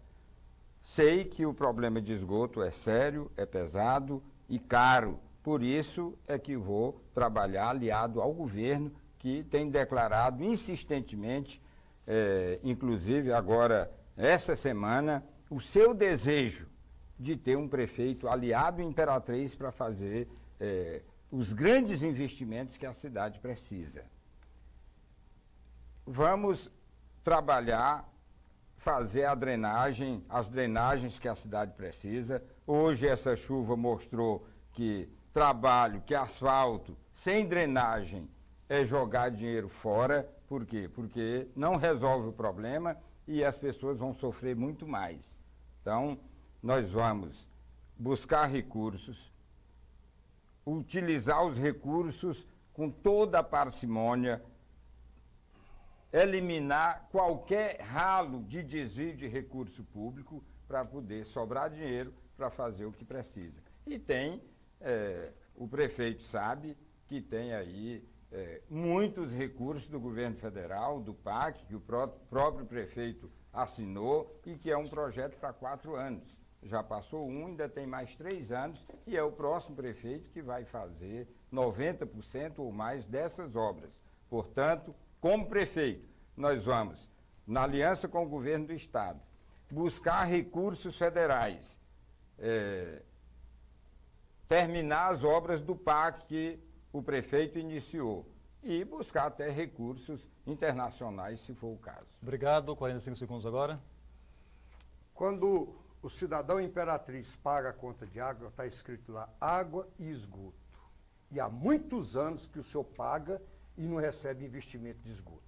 Sei que o problema de esgoto é sério, é pesado e caro. Por isso é que vou trabalhar aliado ao governo, que tem declarado insistentemente, inclusive agora, essa semana, o seu desejo de ter um prefeito aliado à Imperatriz para fazer os grandes investimentos que a cidade precisa. Vamos trabalhar, fazer as drenagens que a cidade precisa. Hoje essa chuva mostrou que trabalho, que asfalto sem drenagem é jogar dinheiro fora. Por quê? Porque não resolve o problema e as pessoas vão sofrer muito mais. Então, nós vamos buscar recursos, utilizar os recursos com toda a parcimônia, eliminar qualquer ralo de desvio de recurso público para poder sobrar dinheiro para fazer o que precisa. E tem, o prefeito sabe que tem aí muitos recursos do governo federal, do PAC, que o próprio prefeito assinou e que é um projeto para 4 anos. Já passou ainda tem mais 3 anos e é o próximo prefeito que vai fazer 90% ou mais dessas obras. Portanto, como prefeito, nós vamos, na aliança com o governo do Estado, buscar recursos federais, terminar as obras do PAC que o prefeito iniciou e buscar até recursos internacionais, se for o caso. Obrigado. 45 segundos agora. Quando o cidadão Imperatriz paga a conta de água, está escrito lá, água e esgoto. E há muitos anos que o senhor paga e não recebe investimento de esgoto.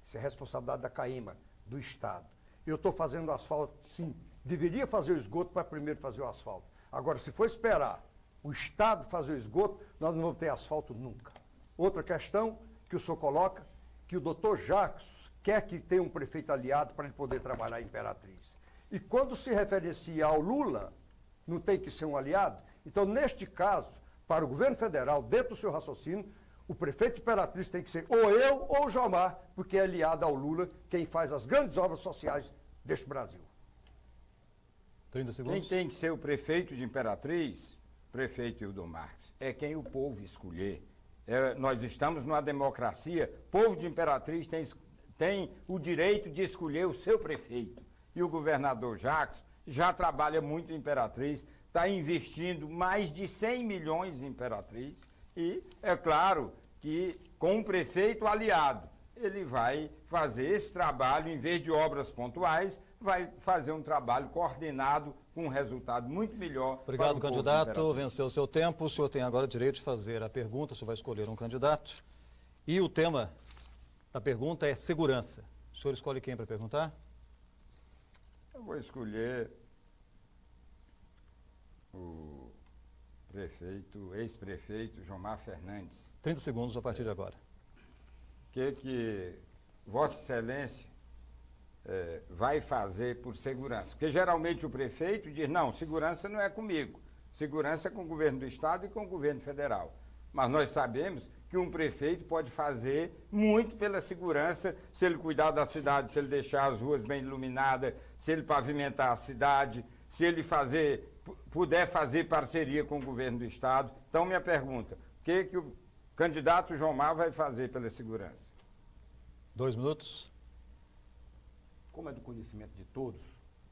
Isso é responsabilidade da CAEMA, do Estado. Eu estou fazendo asfalto, sim. Deveria fazer o esgoto para primeiro fazer o asfalto. Agora, se for esperar o Estado fazer o esgoto, nós não vamos ter asfalto nunca. Outra questão que o senhor coloca, que o doutor Jacques quer que tenha um prefeito aliado para ele poder trabalhar em Imperatriz. E quando se referencia ao Lula, não tem que ser um aliado? Então, neste caso, para o governo federal, dentro do seu raciocínio, o prefeito de Imperatriz tem que ser ou eu ou o Jomar, porque é aliado ao Lula, quem faz as grandes obras sociais deste Brasil. 30 segundos. Quem tem que ser o prefeito de Imperatriz, prefeito Hildo Marques, é quem o povo escolher. Nós estamos numa democracia, o povo de Imperatriz tem o direito de escolher o seu prefeito. E o governador Jacques já trabalha muito em Imperatriz, está investindo mais de 100 milhões em Imperatriz e é claro que com um prefeito aliado, ele vai fazer esse trabalho, em vez de obras pontuais, vai fazer um trabalho coordenado com um resultado muito melhor. Obrigado, candidato. Venceu o seu tempo. O senhor tem agora o direito de fazer a pergunta, o senhor vai escolher um candidato. E o tema da pergunta é segurança. O senhor escolhe quem para perguntar? Eu vou escolher o prefeito, ex-prefeito Jomar Fernandes. 30 segundos a partir de agora. Que Vossa Excelência vai fazer por segurança? Porque geralmente o prefeito diz, não, segurança não é comigo, segurança é com o governo do Estado e com o governo federal. Mas nós sabemos que um prefeito pode fazer muito pela segurança, se ele cuidar da cidade, se ele deixar as ruas bem iluminadas, se ele pavimentar a cidade, se ele puder fazer parceria com o governo do Estado. Então, minha pergunta, o que o candidato Jomar vai fazer pela segurança? 2 minutos. como é do conhecimento de todos,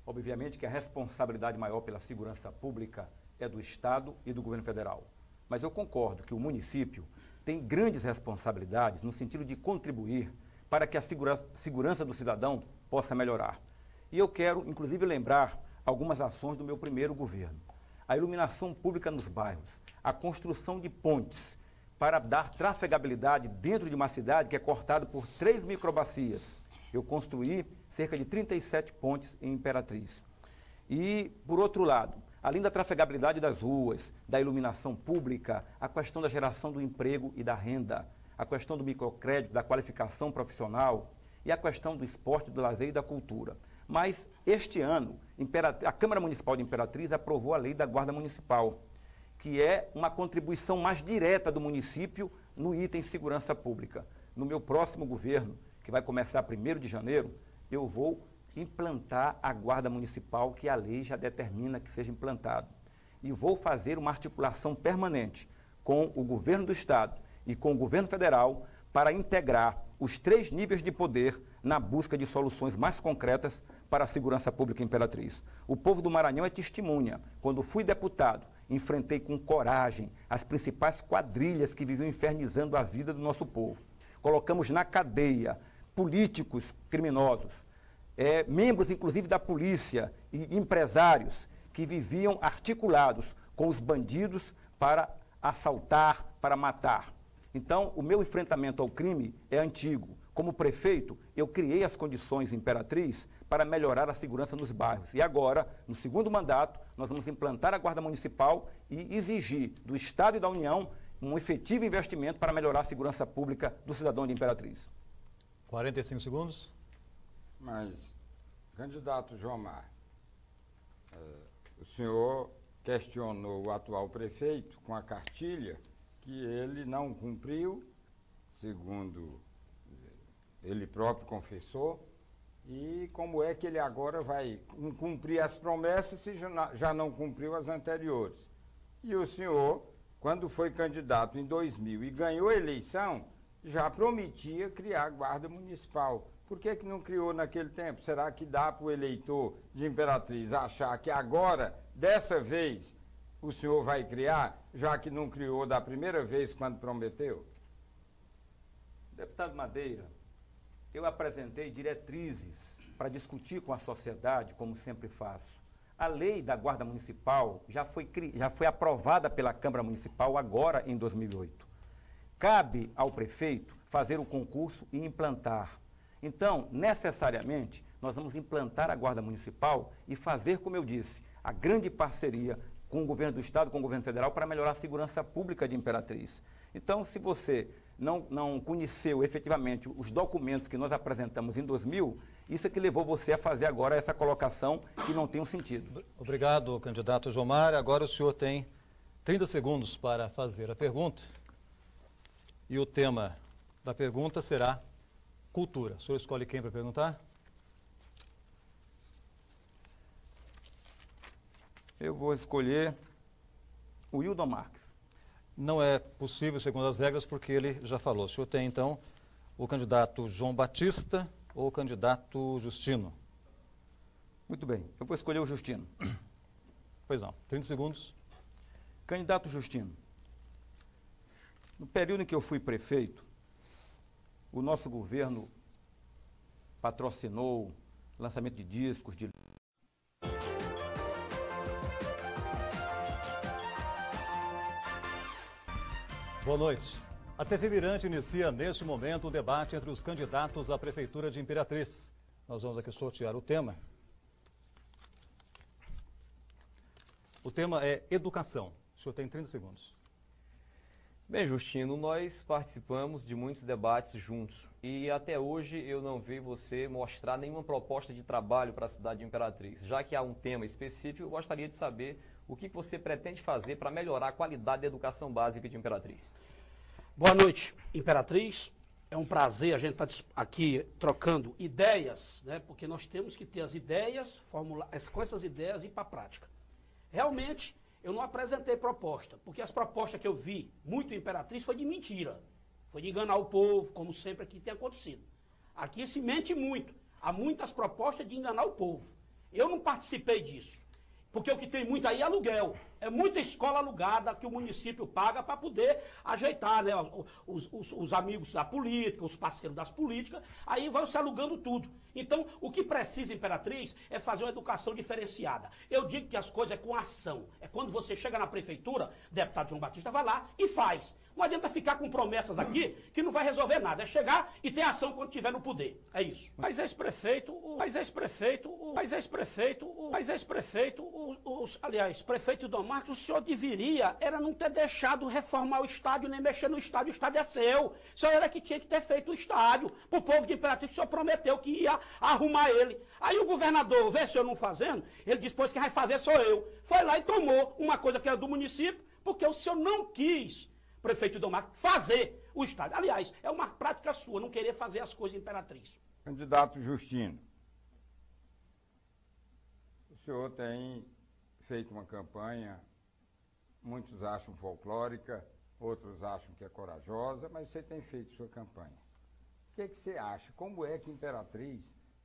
obviamente que a responsabilidade maior pela segurança pública é do Estado e do governo federal. Mas eu concordo que o município tem grandes responsabilidades no sentido de contribuir para que a segurança do cidadão possa melhorar. E eu quero, inclusive, lembrar algumas ações do meu primeiro governo. A iluminação pública nos bairros, a construção de pontes para dar trafegabilidade dentro de uma cidade que é cortada por 3 microbacias. Eu construí cerca de 37 pontes em Imperatriz. E, por outro lado, além da trafegabilidade das ruas, da iluminação pública, a questão da geração do emprego e da renda, a questão do microcrédito, da qualificação profissional e a questão do esporte, do lazer e da cultura. Mas, este ano, a Câmara Municipal de Imperatriz aprovou a Lei da Guarda Municipal, que é uma contribuição mais direta do município no item segurança pública. No meu próximo governo, que vai começar 1º de janeiro, eu vou implantar a Guarda Municipal, que a lei já determina que seja implantado. E vou fazer uma articulação permanente com o governo do Estado e com o governo federal para integrar os 3 níveis de poder na busca de soluções mais concretas para a segurança pública em Imperatriz. O povo do Maranhão é testemunha. Quando fui deputado, enfrentei com coragem as principais quadrilhas que viviam infernizando a vida do nosso povo. Colocamos na cadeia políticos criminosos, membros inclusive da polícia e empresários que viviam articulados com os bandidos para assaltar, para matar. Então, o meu enfrentamento ao crime é antigo. Como prefeito, eu criei as condições em Imperatriz para melhorar a segurança nos bairros. E agora, no 2º mandato, nós vamos implantar a Guarda Municipal e exigir do Estado e da União um efetivo investimento para melhorar a segurança pública do cidadão de Imperatriz. 45 segundos. Mas, candidato Jomar, o senhor questionou o atual prefeito com a cartilha que ele não cumpriu, segundo ele próprio confessou, e como é que ele agora vai cumprir as promessas se já não cumpriu as anteriores. E o senhor, quando foi candidato em 2000 e ganhou a eleição, já prometia criar a Guarda Municipal. Por que não criou naquele tempo? Será que dá para o eleitor de Imperatriz achar que agora, dessa vez, o senhor vai criar, já que não criou da primeira vez quando prometeu? Deputado Madeira, eu apresentei diretrizes para discutir com a sociedade, como sempre faço. A lei da Guarda Municipal já foi aprovada pela Câmara Municipal agora em 2008. Cabe ao prefeito fazer o concurso e implantar. Então, necessariamente, nós vamos implantar a Guarda Municipal e fazer, como eu disse, a grande parceria com o governo do Estado, com o governo federal, para melhorar a segurança pública de Imperatriz. Então, se você não conheceu efetivamente os documentos que nós apresentamos em 2000, isso é que levou você a fazer agora essa colocação que não tem um sentido. Obrigado, candidato Jomar. Agora o senhor tem 30 segundos para fazer a pergunta. E o tema da pergunta será cultura. O senhor escolhe quem para perguntar? Eu vou escolher o Wildon Marques. Não é possível, segundo as regras, porque ele já falou. O senhor tem, então, o candidato João Batista ou o candidato Justino? Muito bem, eu vou escolher o Justino. Pois não, 30 segundos. Candidato Justino, no período em que eu fui prefeito, o nosso governo patrocinou lançamento de discos, de... Boa noite. A TV Mirante inicia neste momento o debate entre os candidatos à Prefeitura de Imperatriz. Nós vamos aqui sortear o tema. O tema é educação. O senhor tem 30 segundos. Bem, Justino, nós participamos de muitos debates juntos e até hoje eu não vi você mostrar nenhuma proposta de trabalho para a cidade de Imperatriz. Já que há um tema específico, eu gostaria de saber o que você pretende fazer para melhorar a qualidade da educação básica de Imperatriz. Boa noite, Imperatriz. É um prazer a gente estar aqui trocando ideias, né? Porque nós temos que ter as ideias, com essas ideias ir para a prática. Realmente, eu não apresentei proposta, porque as propostas que eu vi muito em Imperatriz foi de mentira. Foi de enganar o povo, como sempre aqui tem acontecido. Aqui se mente muito. Há muitas propostas de enganar o povo. Eu não participei disso. Porque o que tem muito aí é aluguel. É muita escola alugada que o município paga para poder ajeitar, né? Os amigos da política, os parceiros das políticas, aí vai se alugando tudo. Então, o que precisa, Imperatriz, é fazer uma educação diferenciada. Eu digo que as coisas é com ação. É quando você chega na prefeitura, deputado João Batista vai lá e faz. Não adianta ficar com promessas aqui que não vai resolver nada. É chegar e ter ação quando estiver no poder. É isso. Mas ex-prefeito, prefeito Dom Marcos, o senhor deveria era não ter deixado reformar o estádio, nem mexer no estádio. O estádio é seu. O senhor era que tinha que ter feito o estádio. Pro povo de Imperatriz, o senhor prometeu que ia arrumar ele. Aí o governador, vê o senhor não fazendo, ele disse, pois quem vai fazer sou eu. Foi lá e tomou uma coisa que era do município, porque o senhor não quis, prefeito Dom Marcos, fazer o estádio. Aliás, é uma prática sua, não querer fazer as coisas Imperatriz. Candidato Justino, o senhor tem feito uma campanha, muitos acham folclórica, outros acham que é corajosa, mas você tem feito sua campanha. O que você acha? Como é que Imperatriz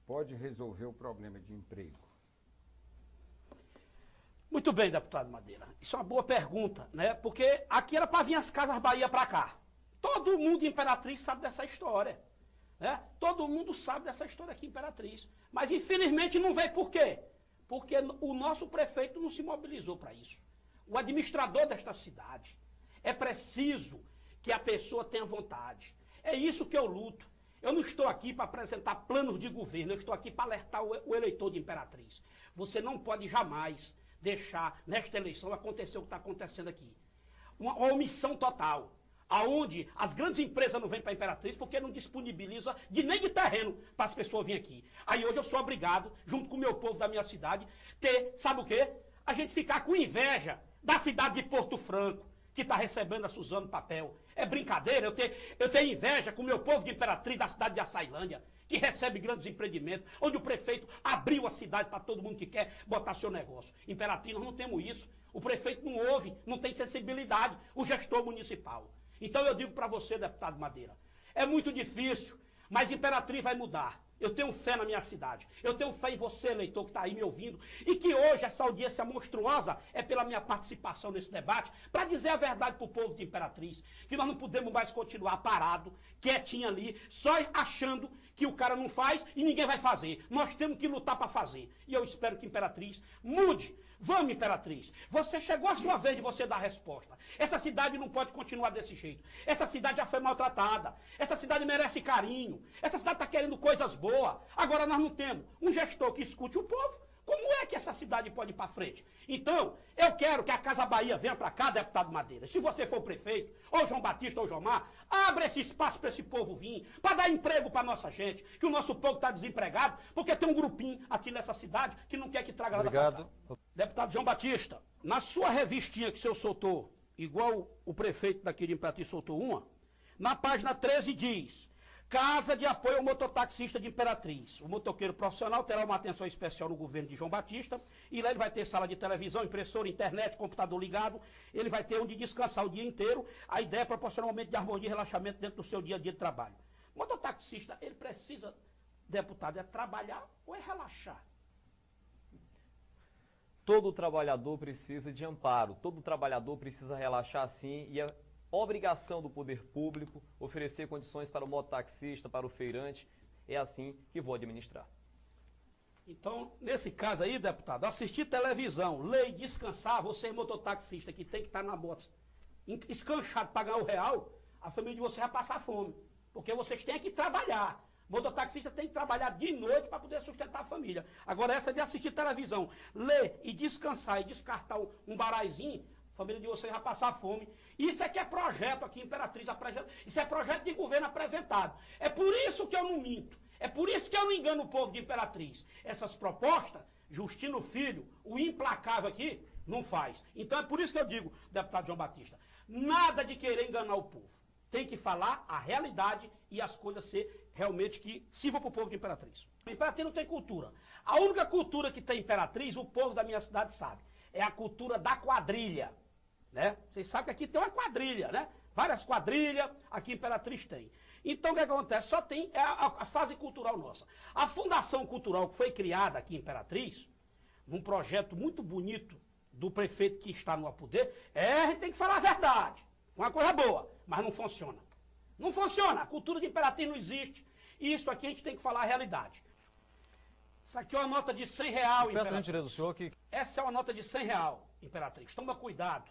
pode resolver o problema de emprego? Muito bem, deputado Madeira. Isso é uma boa pergunta, né? Porque aqui era para vir as Casas Bahia para cá. Todo mundo em Imperatriz sabe dessa história, né? Todo mundo sabe dessa história aqui em Imperatriz. Mas infelizmente não veio por quê? Porque o nosso prefeito não se mobilizou para isso. O administrador desta cidade. É preciso que a pessoa tenha vontade. É isso que eu luto. Eu não estou aqui para apresentar planos de governo, eu estou aqui para alertar o eleitor de Imperatriz. Você não pode jamais deixar, nesta eleição, acontecer o que está acontecendo aqui. Uma omissão total, aonde as grandes empresas não vêm para Imperatriz porque não disponibiliza nem de terreno para as pessoas virem aqui. Aí hoje eu sou obrigado, junto com o meu povo da minha cidade, sabe o quê? A gente ficar com inveja da cidade de Porto Franco, que está recebendo a Suzano Papel. É brincadeira, eu tenho inveja com o meu povo de Imperatriz, da cidade de Açailândia, que recebe grandes empreendimentos, onde o prefeito abriu a cidade para todo mundo que quer botar seu negócio. Imperatriz, nós não temos isso. O prefeito não ouve, não tem sensibilidade, o gestor municipal. Então eu digo para você, deputado Madeira, é muito difícil, mas Imperatriz vai mudar. Eu tenho fé na minha cidade. Eu tenho fé em você, eleitor, que está aí me ouvindo. E que hoje essa audiência monstruosa é pela minha participação nesse debate, para dizer a verdade para o povo de Imperatriz. Que nós não podemos mais continuar parado, quietinho ali, só achando que o cara não faz e ninguém vai fazer. Nós temos que lutar para fazer. E eu espero que Imperatriz mude. Vamos, Imperatriz. Você chegou a sua vez de você dar a resposta. Essa cidade não pode continuar desse jeito. Essa cidade já foi maltratada. Essa cidade merece carinho. Essa cidade está querendo coisas boas. Agora nós não temos um gestor que escute o povo. Como é que essa cidade pode ir para frente? Então, eu quero que a Casa Bahia venha para cá, deputado Madeira. Se você for o prefeito, ou João Batista ou Jomar, abra esse espaço para esse povo vir, para dar emprego para nossa gente, que o nosso povo está desempregado, porque tem um grupinho aqui nessa cidade que não quer que traga nada para cá. Deputado João Batista, na sua revistinha que o senhor soltou, igual o prefeito daqui de Imperatriz soltou uma, na página 13 diz: Casa de apoio ao mototaxista de Imperatriz. O motoqueiro profissional terá uma atenção especial no governo de João Batista, e lá ele vai ter sala de televisão, impressora, internet, computador ligado, ele vai ter onde descansar o dia inteiro. A ideia é proporcionar um momento de harmonia e relaxamento dentro do seu dia a dia de trabalho. O mototaxista, ele precisa, deputado, é trabalhar ou é relaxar? Todo trabalhador precisa de amparo, todo trabalhador precisa relaxar sim, e é obrigação do poder público oferecer condições para o mototaxista, para o feirante. É assim que vou administrar. Então, nesse caso aí, deputado, assistir televisão, ler e descansar, você mototaxista que tem que estar na moto escanchado para ganhar o real, a família de você vai passar fome, porque vocês têm que trabalhar. Mototaxista tem que trabalhar de noite para poder sustentar a família. Agora, essa de assistir televisão, ler e descansar e descartar um baraizinho, a família de vocês vai passar fome. Isso é que é projeto aqui em Imperatriz. Isso é projeto de governo apresentado. É por isso que eu não minto. É por isso que eu não engano o povo de Imperatriz. Essas propostas, Justino Filho, o implacável aqui, não faz. Então é por isso que eu digo, deputado João Batista, nada de querer enganar o povo. Tem que falar a realidade e as coisas ser realmente que sirvam para o povo de Imperatriz. Imperatriz não tem cultura. A única cultura que tem Imperatriz, o povo da minha cidade sabe, é a cultura da quadrilha. Né? Vocês sabem que aqui tem uma quadrilha, né? várias quadrilhas, aqui em Imperatriz tem. Então o que acontece? Só tem a fase cultural nossa. A Fundação Cultural que foi criada aqui em Imperatriz, num projeto muito bonito do prefeito que está no poder, a gente tem que falar a verdade. Uma coisa boa, mas não funciona. Não funciona. A cultura de Imperatriz não existe. E isso aqui a gente tem que falar a realidade. Isso aqui é uma nota de R$100, Imperatriz. Peço a gentileza do senhor que... Essa é uma nota de R$100, Imperatriz. Toma cuidado.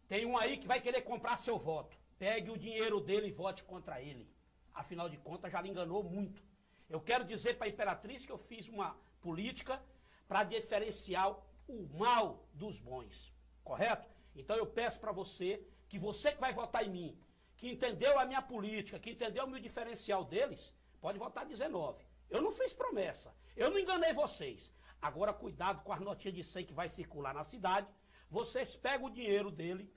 Tem um aí que vai querer comprar seu voto. Pegue o dinheiro dele e vote contra ele. Afinal de contas, já lhe enganou muito. Eu quero dizer para a Imperatriz que eu fiz uma política para diferenciar o mal dos bons. Correto? Então eu peço para você que vai votar em mim, que entendeu a minha política, que entendeu o meu diferencial deles, pode votar 19. Eu não fiz promessa. Eu não enganei vocês. Agora, cuidado com as notinhas de 100 que vai circular na cidade. Vocês pegam o dinheiro dele,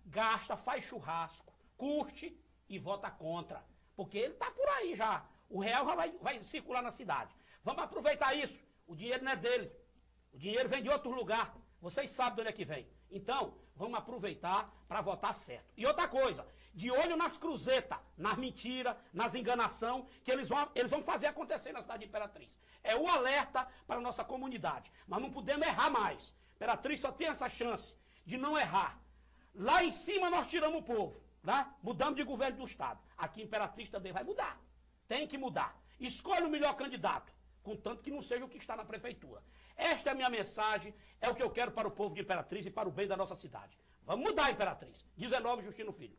gasta, faz churrasco, curte e vota contra. Porque ele está por aí já. O real já vai circular na cidade. Vamos aproveitar isso. O dinheiro não é dele. O dinheiro vem de outro lugar. Vocês sabem de onde é que vem. Então, vamos aproveitar para votar certo. E outra coisa, de olho nas cruzetas, nas mentiras, nas enganação, que eles vão fazer acontecer na cidade de Imperatriz. É o alerta para a nossa comunidade. Mas não podemos errar mais. Imperatriz só tem essa chance de não errar. Lá em cima nós tiramos o povo. Né? Mudamos de governo do Estado. Aqui em Imperatriz também vai mudar. Tem que mudar. Escolhe o melhor candidato, contanto que não seja o que está na prefeitura. Esta é a minha mensagem, é o que eu quero para o povo de Imperatriz e para o bem da nossa cidade. Vamos mudar, Imperatriz. 19, Justino Filho.